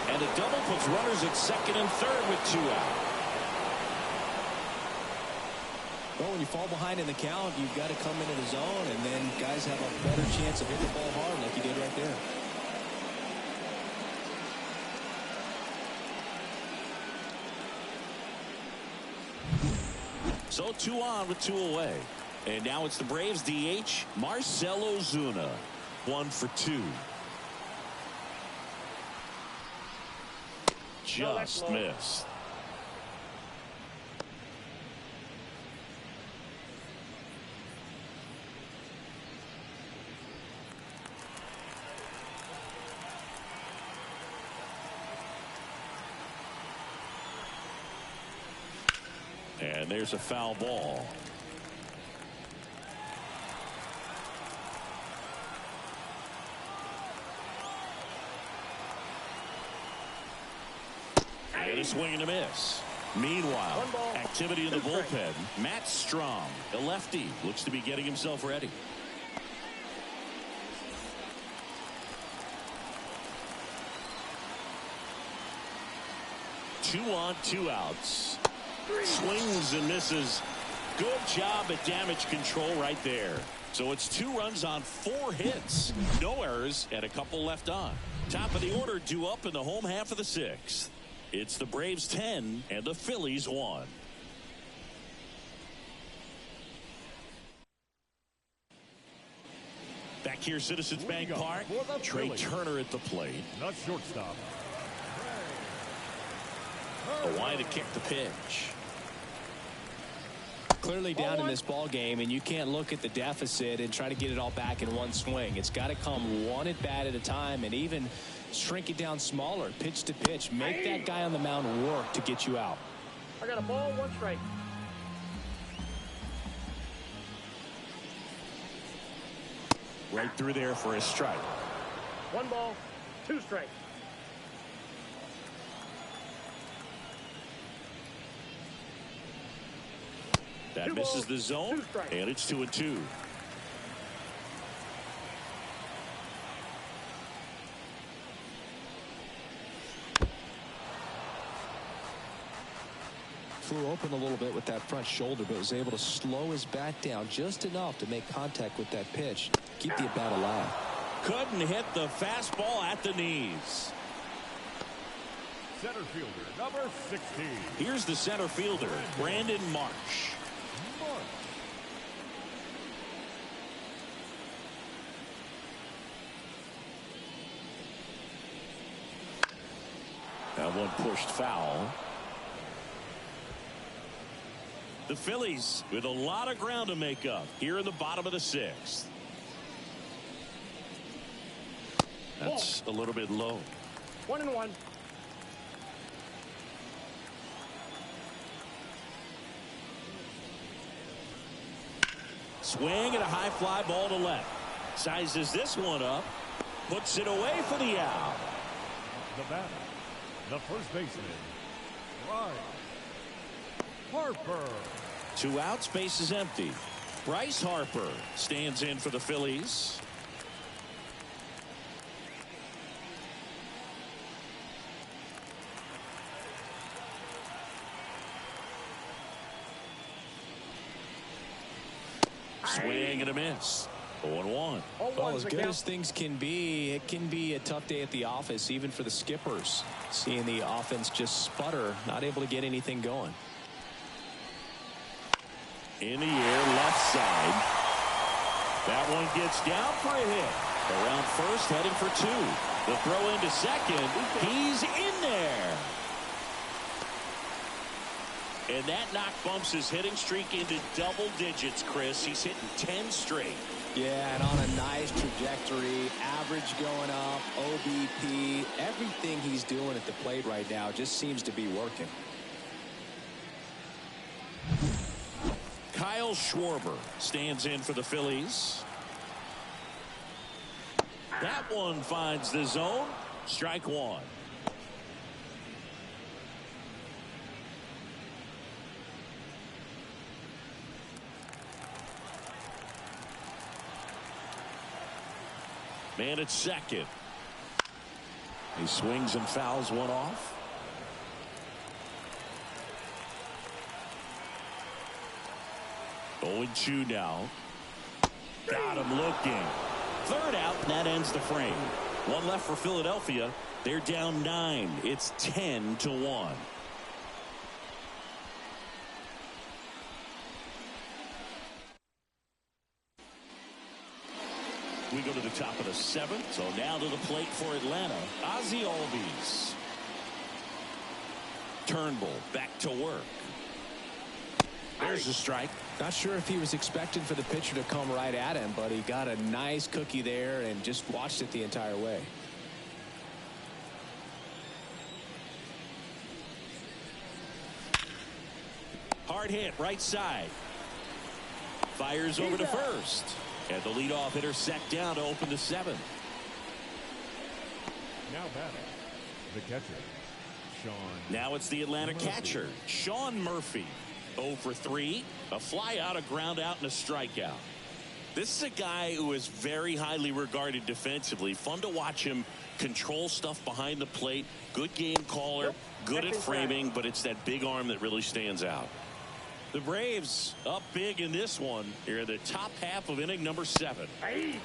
And a double puts runners at second and third with 2 out. Well, when you fall behind in the count, you've got to come into the zone, and then guys have a better chance of hitting the ball hard like you did right there. So 2 on with 2 away. And now it's the Braves DH, Marcell Ozuna. 1 for 2. Just missed. And there's a foul ball. And a swing and a miss. Meanwhile, activity in the bullpen. Matt Strom, the lefty, looks to be getting himself ready. Two on, 2 outs. Swings and misses. Good job at damage control right there. So it's 2 runs on 4 hits. No errors and a couple left on. Top of the order due up in the home half of the 6th. It's the Braves 10 and the Phillies 1. Back here, Citizens Bank Park. Trey Turner at the plate. Not shortstop. Away to kick the pitch. Clearly down in this ball game, and you can't look at the deficit and try to get it all back in one swing. It's got to come one at bat at a time, and even shrink it down smaller, pitch to pitch. Make that guy on the mound work to get you out. I got a ball, 1 strike. Right through there for a strike. 1 ball, 2 strikes. That misses the zone, and it's 2-2. Flew open a little bit with that front shoulder, but was able to slow his bat down just enough to make contact with that pitch. Keep the at-bat alive. Couldn't hit the fastball at the knees. Center fielder, number 16. Here's the center fielder, Brandon Marsh. That one pushed foul. The Phillies with a lot of ground to make up here in the bottom of the 6th. That's a little bit low. 1-1. Swing and a high fly ball to left. Sizes this one up. Puts it away for the out. The batter, the first baseman, Bryce Harper. 2 outs, base is empty. Bryce Harper stands in for the Phillies. Swing and a miss. 0-1. Well, as good as things can be, it can be a tough day at the office, even for the skippers. Seeing the offense just sputter, not able to get anything going. In the air, left side. That one gets down for a hit. Around first, heading for 2. The throw into second. He's in there. And that knock bumps his hitting streak into double digits, Chris. He's hitting 10 straight. Yeah, and on a nice trajectory, average going up, OBP, everything he's doing at the plate right now just seems to be working. Kyle Schwarber stands in for the Phillies. That one finds the zone, Strike one. Man at second. He swings and fouls one off. Oh, 0-2 now. Got him looking. Third out, and that ends the frame. One left for Philadelphia. They're down 9. It's 10-1. We go to the top of the 7th. So now to the plate for Atlanta. Ozzie Albies. Turnbull back to work. There's a strike. Not sure if he was expecting for the pitcher to come right at him, but he got a nice cookie there and just watched it the entire way. Hard hit right side. Fires over to first. And the leadoff hitter set down to open the 7th. Now batting, the catcher, Sean. Now it's the Atlanta catcher, Sean Murphy. 0 for 3. A fly out, a ground out, and a strikeout. This is a guy who is very highly regarded defensively. Fun to watch him control stuff behind the plate. Good game caller, good at framing, but it's that big arm that really stands out. The Braves up big in this one. Here in the top half of inning number 7.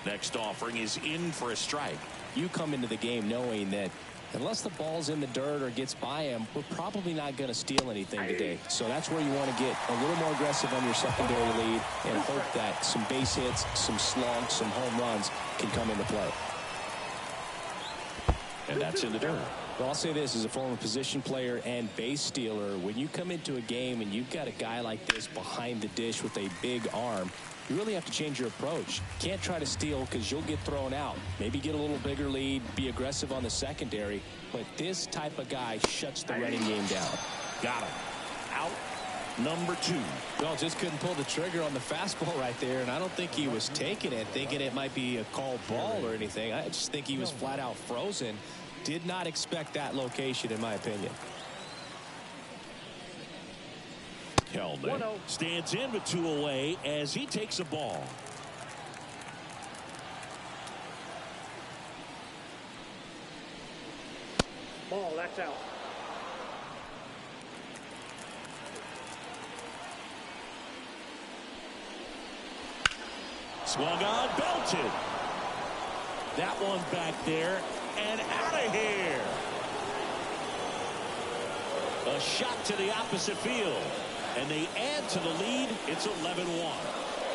Next offering is in for a strike. You come into the game knowing that unless the ball's in the dirt or gets by him, we're probably not going to steal anything today. So that's where you want to get a little more aggressive on your secondary lead and hope that some base hits, some slugs, some home runs can come into play. And that's in the dirt. Well, I'll say this as a former position player and base stealer. When you come into a game and you've got a guy like this behind the dish with a big arm, you really have to change your approach. Can't try to steal because you'll get thrown out. Maybe get a little bigger lead, be aggressive on the secondary. But this type of guy shuts the running game down. Got him. Out number 2. Well, just couldn't pull the trigger on the fastball right there. And I don't think he was taking it, thinking it might be a called ball or anything. I just think he was flat out frozen. Did not expect that location, in my opinion. Kelman stands in with 2 away as he takes a ball. Ball, that's out. Swung on, belted. That one back there and out of here. A shot to the opposite field. And they add to the lead. It's 11-1.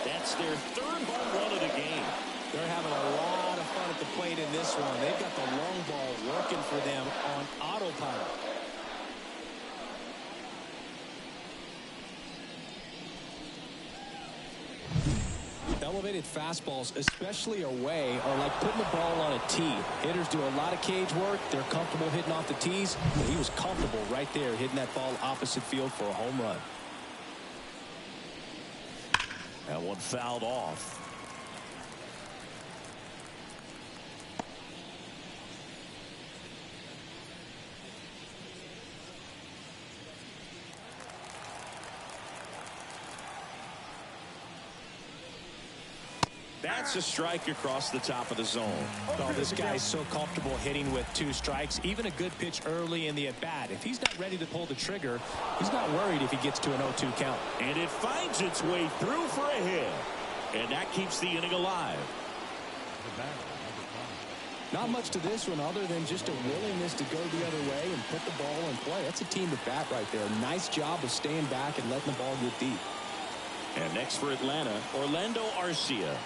That's their 3rd home run of the game. They're having a lot of fun at the plate in this one. They've got the long ball working for them on autopilot. Elevated fastballs, especially away, are like putting the ball on a tee. Hitters do a lot of cage work. They're comfortable hitting off the tees. But he was comfortable right there hitting that ball opposite field for a home run. That one fouled off. That's a strike across the top of the zone. Oh, this guy's so comfortable hitting with 2 strikes. Even a good pitch early in the at-bat. If he's not ready to pull the trigger, he's not worried if he gets to an 0-2 count. And it finds its way through for a hit. And that keeps the inning alive. Not much to this one other than just a willingness to go the other way and put the ball in play. That's a team at bat right there. Nice job of staying back and letting the ball get deep. And next for Atlanta, Orlando Arcia.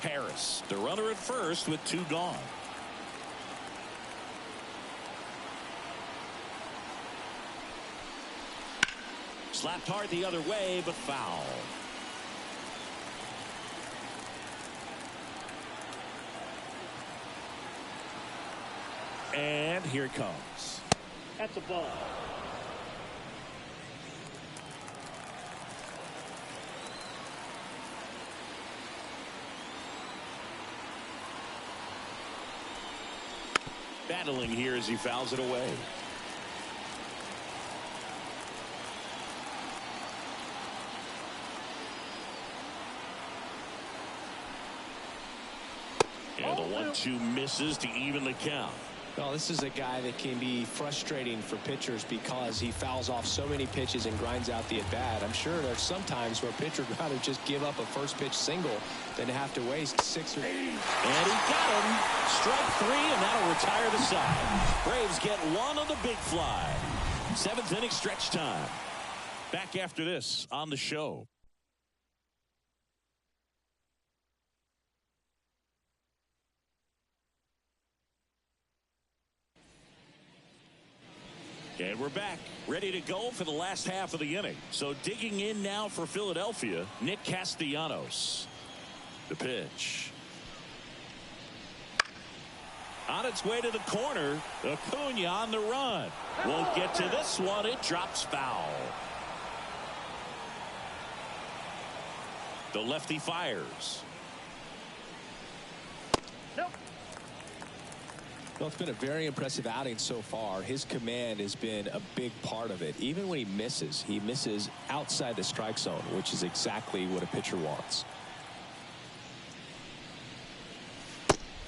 Harris, the runner at first with 2 gone. Slapped hard the other way, but foul. And here it comes. That's a ball. Battling here as he fouls it away. And the 1-2 misses to even the count. Well, this is a guy that can be frustrating for pitchers because he fouls off so many pitches and grinds out the at-bat. I'm sure there's some times where a pitcher would rather just give up a first pitch single than to have to waste 6 or 8. And he got him. Strike 3, and that'll retire the side. Braves get one on the big fly. 7th inning stretch time. Back after this on the show. And we're back, ready to go for the last half of the inning. So digging in now for Philadelphia, Nick Castellanos. The pitch. On its way to the corner, Acuna on the run. Won't get to this one. It drops foul. The lefty fires. Nope. Well, it's been a very impressive outing so far. His command has been a big part of it. Even when he misses outside the strike zone, which is exactly what a pitcher wants.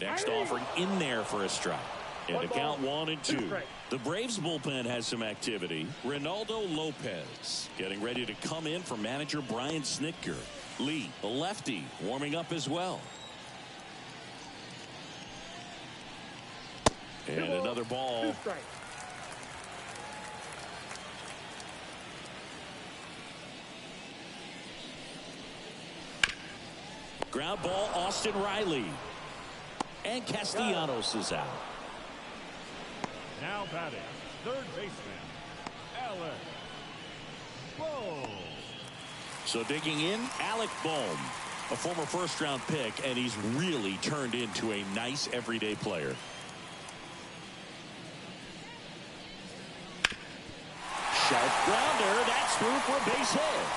Next offering in there for a strike. And to count 1-2. The Braves bullpen has some activity. Ronaldo Lopez getting ready to come in for manager Brian Snitker. Lee, the lefty, warming up as well. And another ball. Ground ball, Austin Riley. And Castellanos is out. Now batting, third baseman, Alec Bohm. So digging in, Alec Bohm, a former first-round pick, and he's really turned into a nice everyday player. Sharp grounder, that's through for a base hit.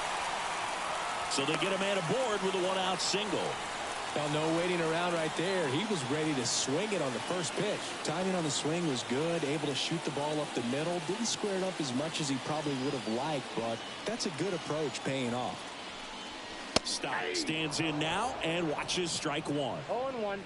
So they get a man aboard with a one-out single. Well, no waiting around right there. He was ready to swing it on the first pitch. Timing on the swing was good, able to shoot the ball up the middle. Didn't square it up as much as he probably would have liked, but that's a good approach paying off. Stock stands in now and watches strike 1. 0-1.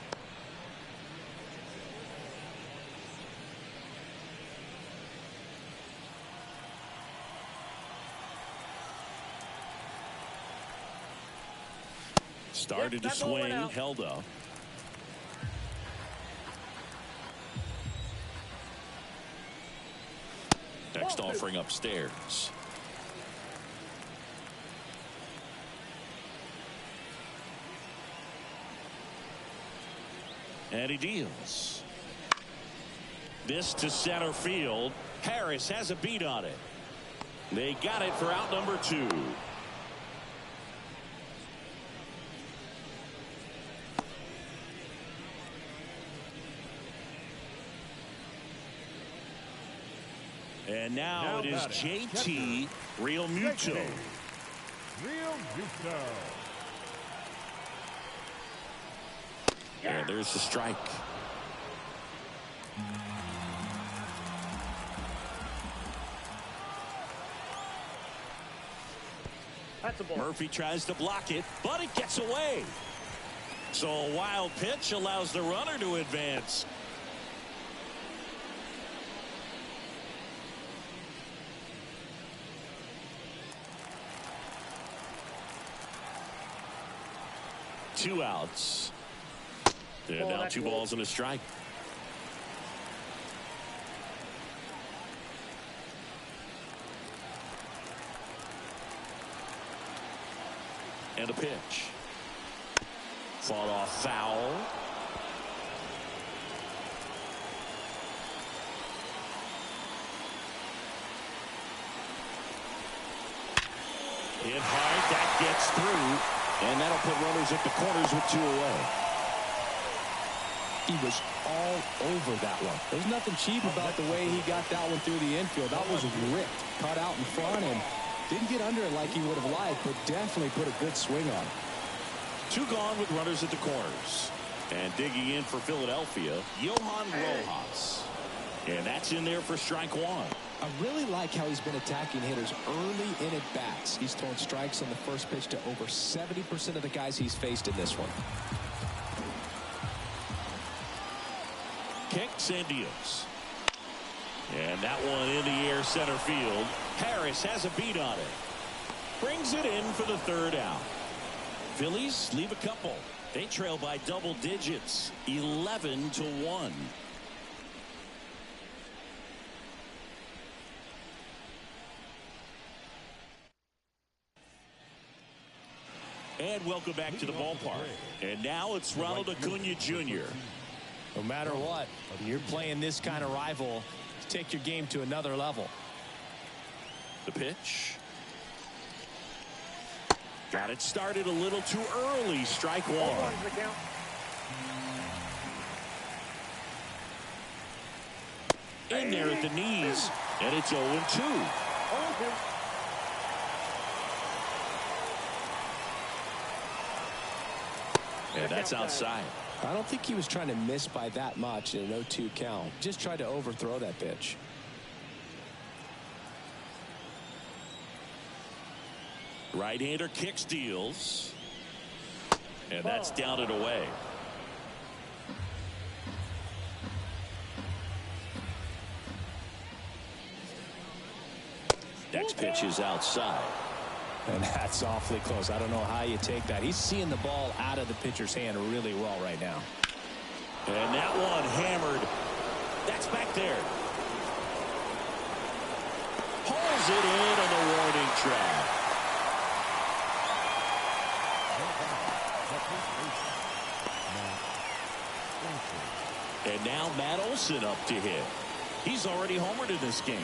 Started to swing, held up. Next offering upstairs. And he deals. This to center field. Harris has a beat on it. They got it for out number 2. And now it is JT Realmuto. Realmuto. And there's the strike. That's a ball. Murphy tries to block it, but it gets away. So a wild pitch allows the runner to advance. Two outs. And now 2 balls and a strike. And a pitch. Fought off foul. Hit hard, that gets through. And that'll put runners at the corners with 2 away. He was all over that one. There's nothing cheap about the way he got that one through the infield. That was ripped, cut out in front, and didn't get under it like he would have liked, but definitely put a good swing on it. 2 gone with runners at the corners. And digging in for Philadelphia, Johan Rojas. And that's in there for strike 1. I really like how he's been attacking hitters early in at bats. He's thrown strikes on the first pitch to over 70% of the guys he's faced in this one. Kicks and deals. And that one in the air center field. Harris has a beat on it. Brings it in for the 3rd out. Phillies leave a couple. They trail by double digits, 11-1. And welcome back to the ballpark. And now it's Ronald Acuna Jr. No matter what, you're playing this kind of rival, take your game to another level. The pitch. Got it started a little too early. Strike 1. In there at the knees. And it's 0-2. And that's outside. I don't think he was trying to miss by that much in an 0-2 count. Just tried to overthrow that pitch. Right-hander kicks, deals. And that's down and away. Next pitch is outside. And that's awfully close. I don't know how you take that. He's seeing the ball out of the pitcher's hand really well right now. And that one hammered. That's back there. Pulls it in on the warning track. And now Matt Olson up to hit. He's already homered in this game.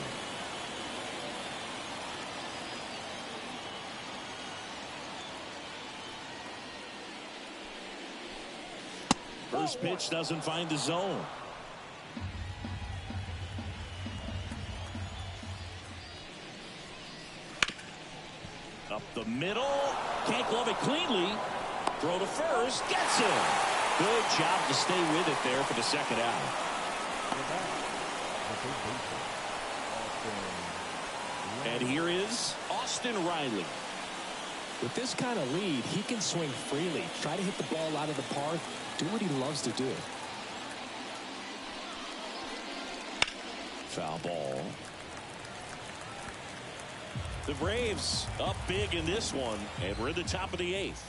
First pitch doesn't find the zone. Up the middle. Can't glove it cleanly. Throw to first. Gets him. Good job to stay with it there for the 2nd out. And here is Austin Riley. With this kind of lead, he can swing freely. Try to hit the ball out of the park. Do what he loves to do. Foul ball. The Braves up big in this one, and we're in the top of the 8th.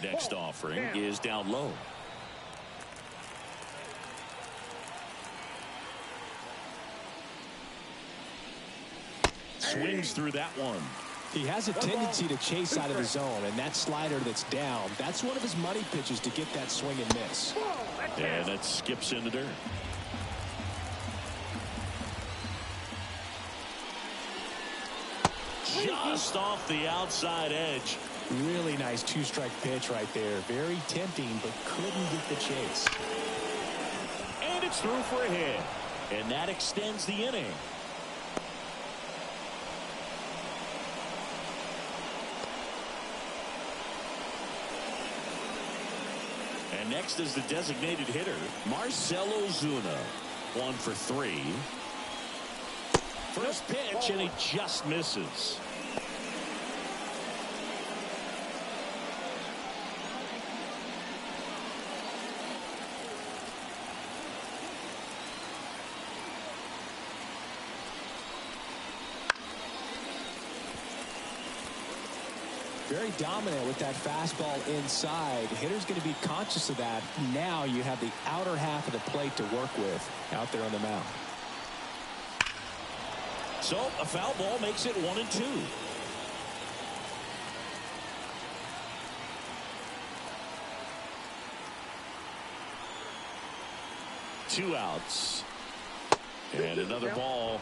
Next offering is down low. Swings through that one. He has a tendency to chase out of the zone, and that slider that's down, that's one of his money pitches to get that swing and miss. And that skips in the dirt. Just off the outside edge. Really nice 2-strike pitch right there. Very tempting, but couldn't get the chase. And it's through for a hit. And that extends the inning. And next is the designated hitter, Marcell Ozuna. 1 for 3. First pitch, and he just misses. Very dominant with that fastball inside. Hitter's going to be conscious of that. Now you have the outer half of the plate to work with out there on the mound. So a foul ball makes it 1-2. Two outs. And another ball.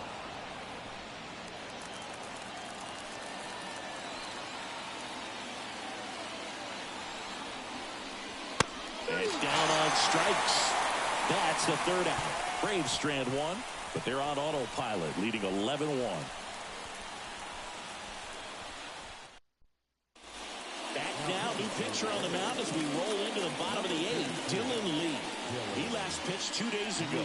And down on strikes. That's the third out. Braves strand one, but they're on autopilot, leading 11-1. Back now, new pitcher on the mound as we roll into the bottom of the eighth. Dylan Lee. He last pitched 2 days ago.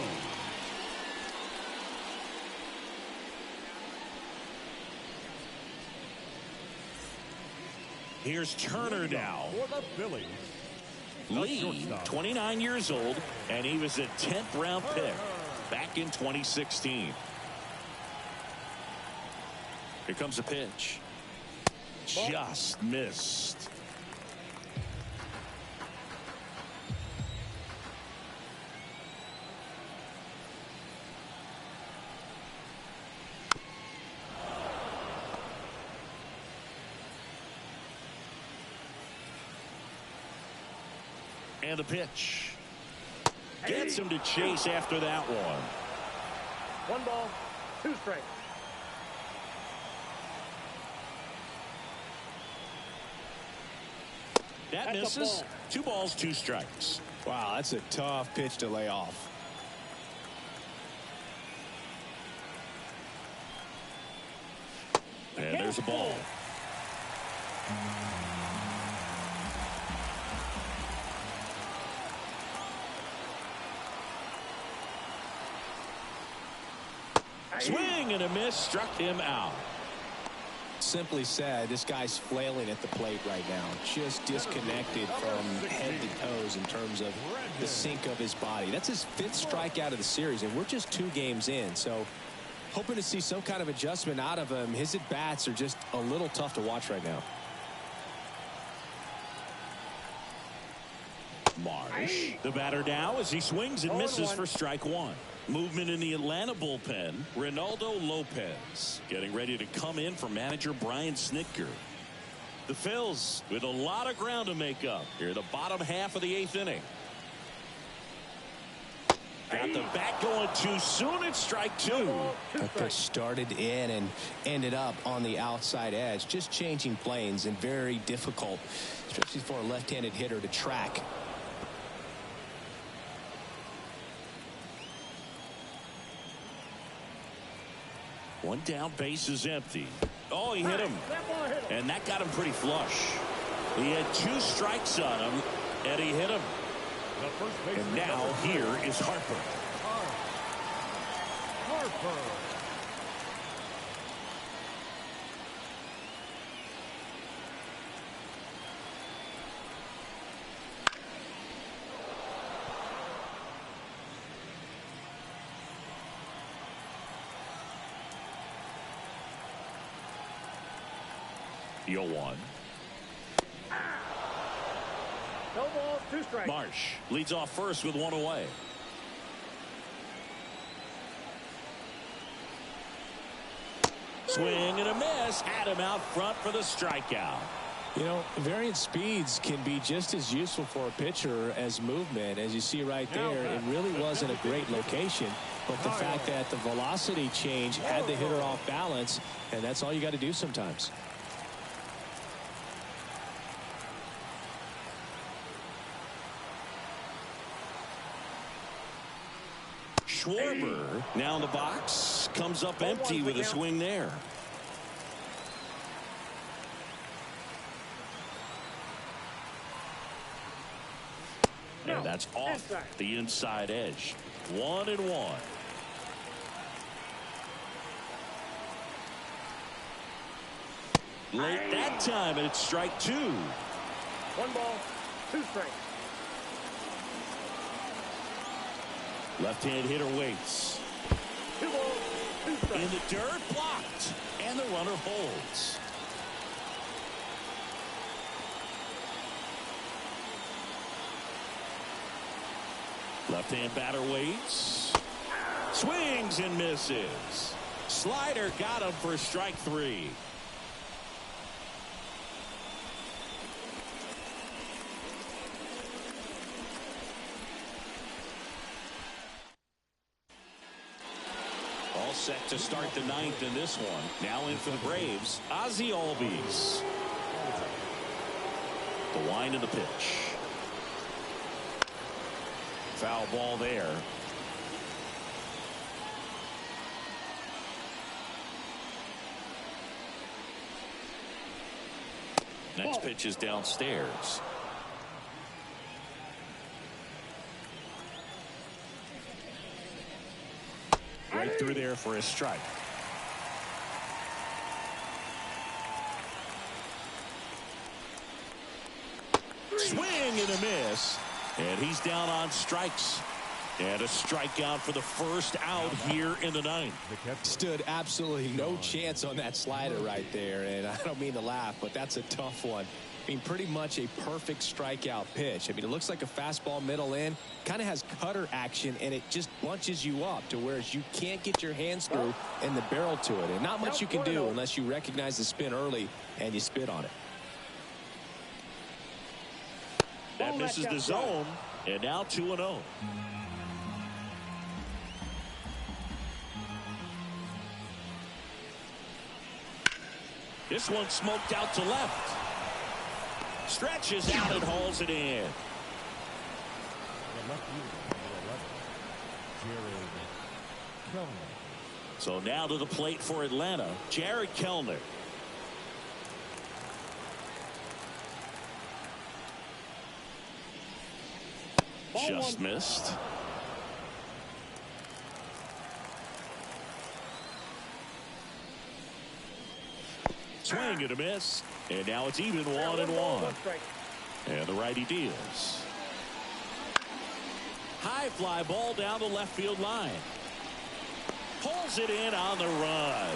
Here's Turner now. For the Phillies. Lee, 29 years old, and he was a 10th round pick back in 2016. Here comes a pitch. Just missed. And the pitch. Gets him to chase after that one. 1 ball, 2 strikes. That misses. 2 balls, 2 strikes. Wow, that's a tough pitch to lay off. And there's a ball. Swing and a miss, struck him out. Simply said, this guy's flailing at the plate right now, just disconnected from head to toes in terms of the sink of his body. That's his 5th strikeout of the series, and we're just 2 games in, so hoping to see some kind of adjustment out of him. His at-bats are just a little tough to watch right now. Marsh, the batter now as he swings and misses for strike 1. Movement in the Atlanta bullpen. Ronaldo Lopez getting ready to come in for manager Brian Snitker. The Phils with a lot of ground to make up here in the bottom half of the 8th inning. Got the bat going too soon. It's strike 2. That pitch started in and ended up on the outside edge, just changing planes, and very difficult, especially for a left-handed hitter, to track. One down, base is empty. Oh, he hit him. And that got him pretty flush. He had 2 strikes on him, and he hit him. And now here is Harper. Harper. The 0-1. No balls, 2 strikes. Marsh leads off first with 1 away. Swing and a miss. Had him out front for the strikeout. You know, varying speeds can be just as useful for a pitcher as movement. As you see right there, it really wasn't a great location, but the fact that the velocity change had the hitter off balance, and that's all you got to do sometimes. Schwarber now in the box, comes up empty with a swing there. And that's off the inside edge. 1-1. Late that time, and it's strike 2. 1 ball, 2 strikes. Left-hand hitter waits. 2 balls, 2 strikes. In the dirt, blocked, and the runner holds. Left-hand batter waits. Swings and misses. Slider got him for strike 3. All set to start the 9th in this one. Now in for the Braves, Ozzie Albies. The wind of the pitch. Foul ball there. Next pitch is downstairs. Right through there for a strike. Swing and a miss. And he's down on strikes. And a strikeout for the first out here in the ninth. Stood absolutely no chance on that slider right there. And I don't mean to laugh, but that's a tough one. I mean, pretty much a perfect strikeout pitch. I mean, it looks like a fastball middle in. Kind of has cutter action, and it just bunches you up to where you can't get your hands through and the barrel to it. And not much you can do unless you recognize the spin early and you spit on it. That misses the zone, and now 2-0. This one smoked out to left. Stretches out and hauls it in. So now to the plate for Atlanta, Jared Kellner. Just missed. Swing and a miss. And now it's even 1-1. And the righty deals. High fly ball down the left field line. Pulls it in on the run.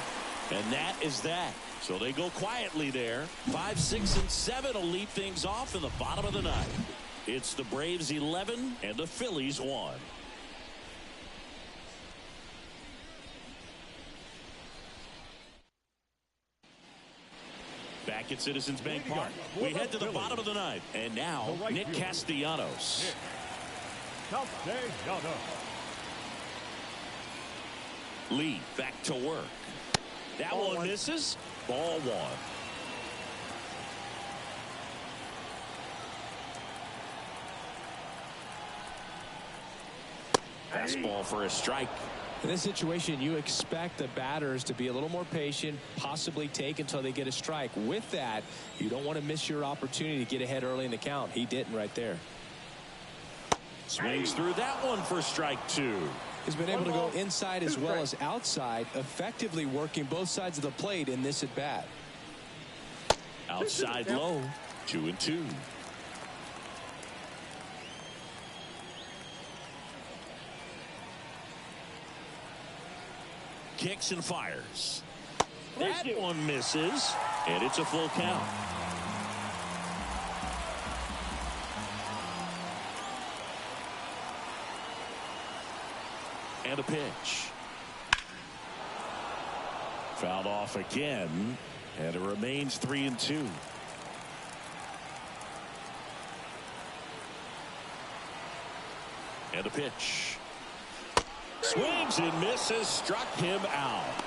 And that is that. So they go quietly there. 5, 6, and 7 will lead things off in the bottom of the ninth. It's the Braves 11 and the Phillies 1. Back at Citizens Bank Park, we head to the bottom of the ninth. And now, Nick Castellanos. Lee back to work. That one misses. Ball 1. Fastball for a strike. In this situation, you expect the batters to be a little more patient, possibly take until they get a strike. With that, you don't want to miss your opportunity to get ahead early in the count. He didn't right there. Swings through that one for strike 2. He's been able to go inside as well as outside, effectively working both sides of the plate in this at bat. Outside low, 2-2. Kicks and fires. That one misses, and it's a full count. And a pitch. Fouled off again, and it remains 3-2. And a pitch. Swings and misses, struck him out.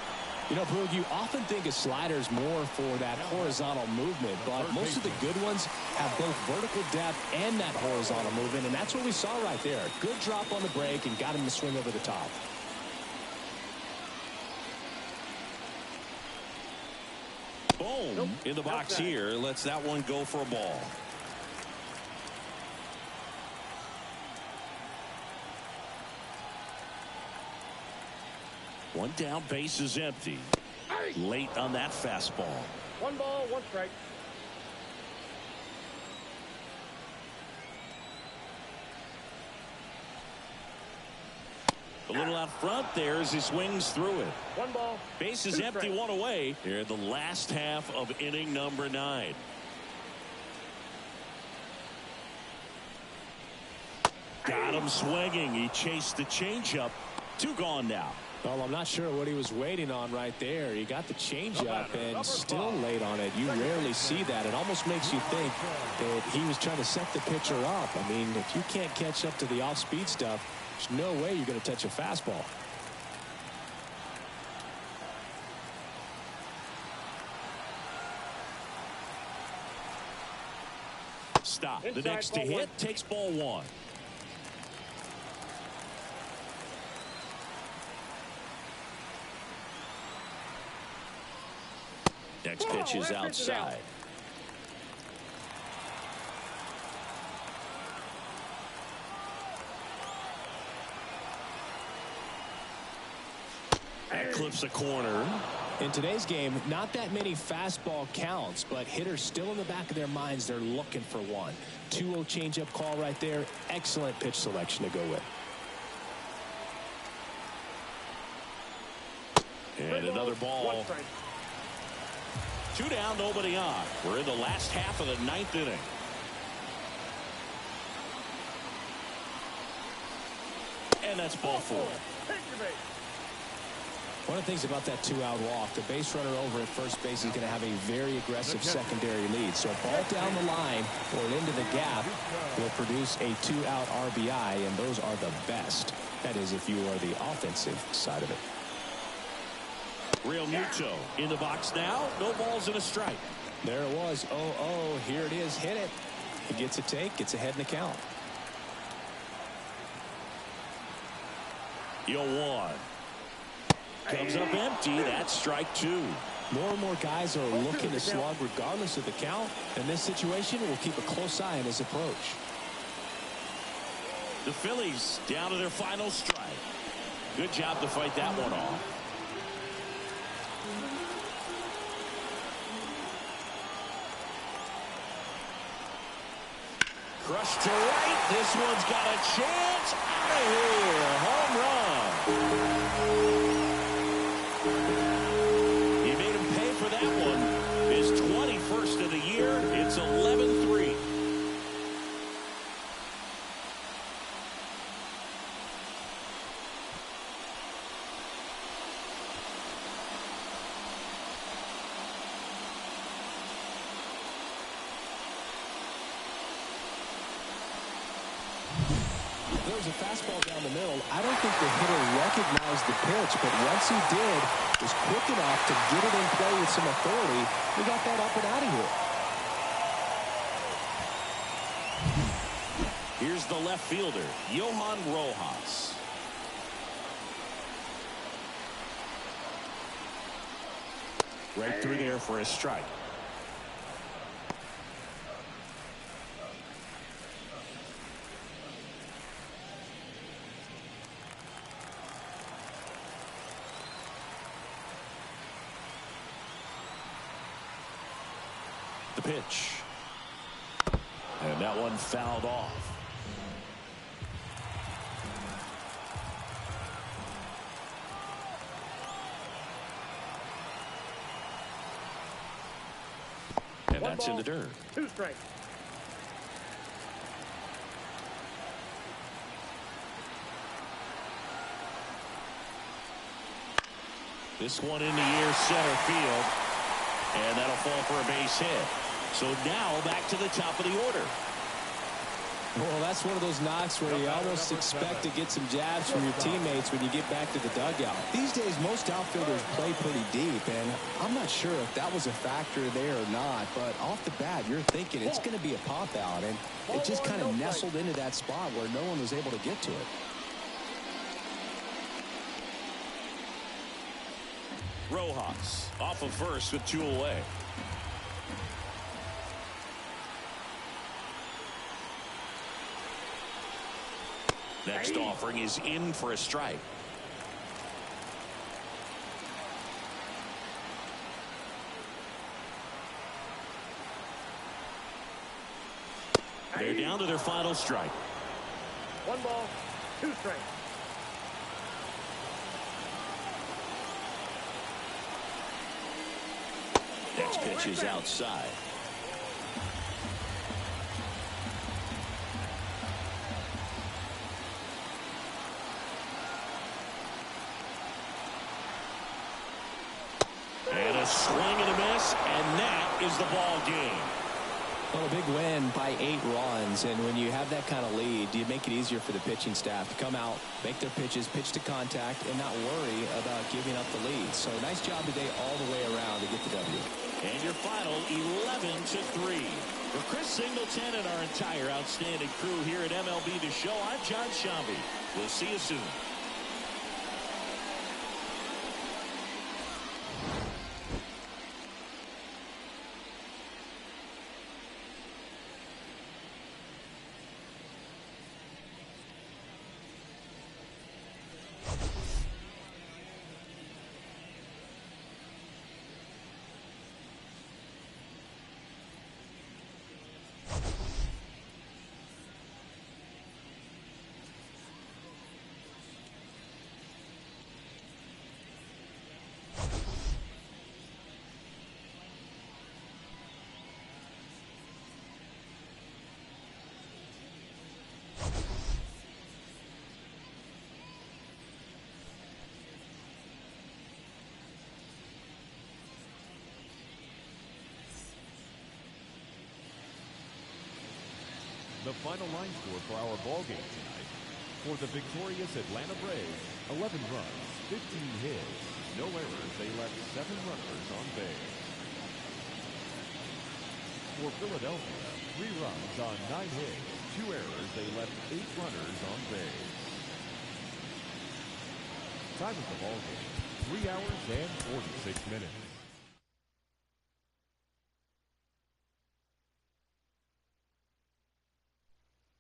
You know, Boog, you often think a slider's more for that horizontal movement, but most of the good ones have both vertical depth and that horizontal movement, and that's what we saw right there. Good drop on the break and got him to swing over the top. Boom in the box here. Lets that one go for a ball. One down, base is empty. Late on that fastball. 1 ball, 1 strike. A little out front there as he swings through it. 1 ball. Base is empty, 1 away. Here in the last half of inning number 9. Got him swinging. He chased the changeup. 2 gone now. Well, I'm not sure what he was waiting on right there. He got the changeup and still late on it. You rarely see that. It almost makes you think that he was trying to set the pitcher up. I mean, if you can't catch up to the off-speed stuff, there's no way you're going to touch a fastball. Stop. The next to hit takes ball 1. Next pitch is outside. That clips a corner. In today's game, not that many fastball counts, but hitters still in the back of their minds, they're looking for one. 2-0 changeup call right there. Excellent pitch selection to go with. And another ball. 2 down, nobody on. We're in the last half of the 9th inning. And that's ball 4. One of the things about that 2-out walk, the base runner over at first base is going to have a very aggressive secondary lead. So a ball down the line or into the gap will produce a 2-out RBI, and those are the best. That is, if you are the offensive side of it. Real Muto in the box now. No balls and a strike. There it was. 0-0. Here it is. Hit it. He gets a take. Gets ahead in the count. 0-1. Comes up empty. That's strike 2. More and more guys are looking to slug regardless of the count. In this situation, we'll keep a close eye on his approach. The Phillies down to their final strike. Good job to fight that one off. Crushed to right. This one's got a chance. Out of here. Home run. He made him pay for that one. His 21st of the year. It's 11-3. There was a fastball down the middle. I don't think the hitter recognized the pitch, but once he did, was quick enough to get it in play with some authority. We got that up and out of here. Here's the left fielder, Johan Rojas. Right through there for a strike. The pitch. And that one fouled off. And that's in the dirt. 2 strikes. This one in the air, center field. And that'll fall for a base hit. So now back to the top of the order. Well, that's one of those knocks where you almost expect to get some jabs from your teammates when you get back to the dugout. These days, most outfielders play pretty deep, and I'm not sure if that was a factor there or not, but off the bat, you're thinking it's going to be a pop out, and it just kind of nestled into that spot where no one was able to get to it. Rojas off of first with 2 away. Next offering is in for a strike. They're down to their final strike. 1 ball, 2 strikes. Next pitch is outside. And a swing and a miss, and that is the ball game. Well, a big win by 8 runs, and when you have that kind of lead, you make it easier for the pitching staff to come out, make their pitches, pitch to contact, and not worry about giving up the lead. So nice job today all the way around to get the W. And your final 11-3. For Chris Singleton and our entire outstanding crew here at MLB The Show, I'm John Shambi. We'll see you soon. final line score for our ball game tonight. For the victorious Atlanta Braves, 11 runs, 15 hits, no errors. They left 7 runners on base. For Philadelphia, 3 runs on 9 hits, 2 errors. They left 8 runners on base. Time of the ball game, 3 hours and 46 minutes.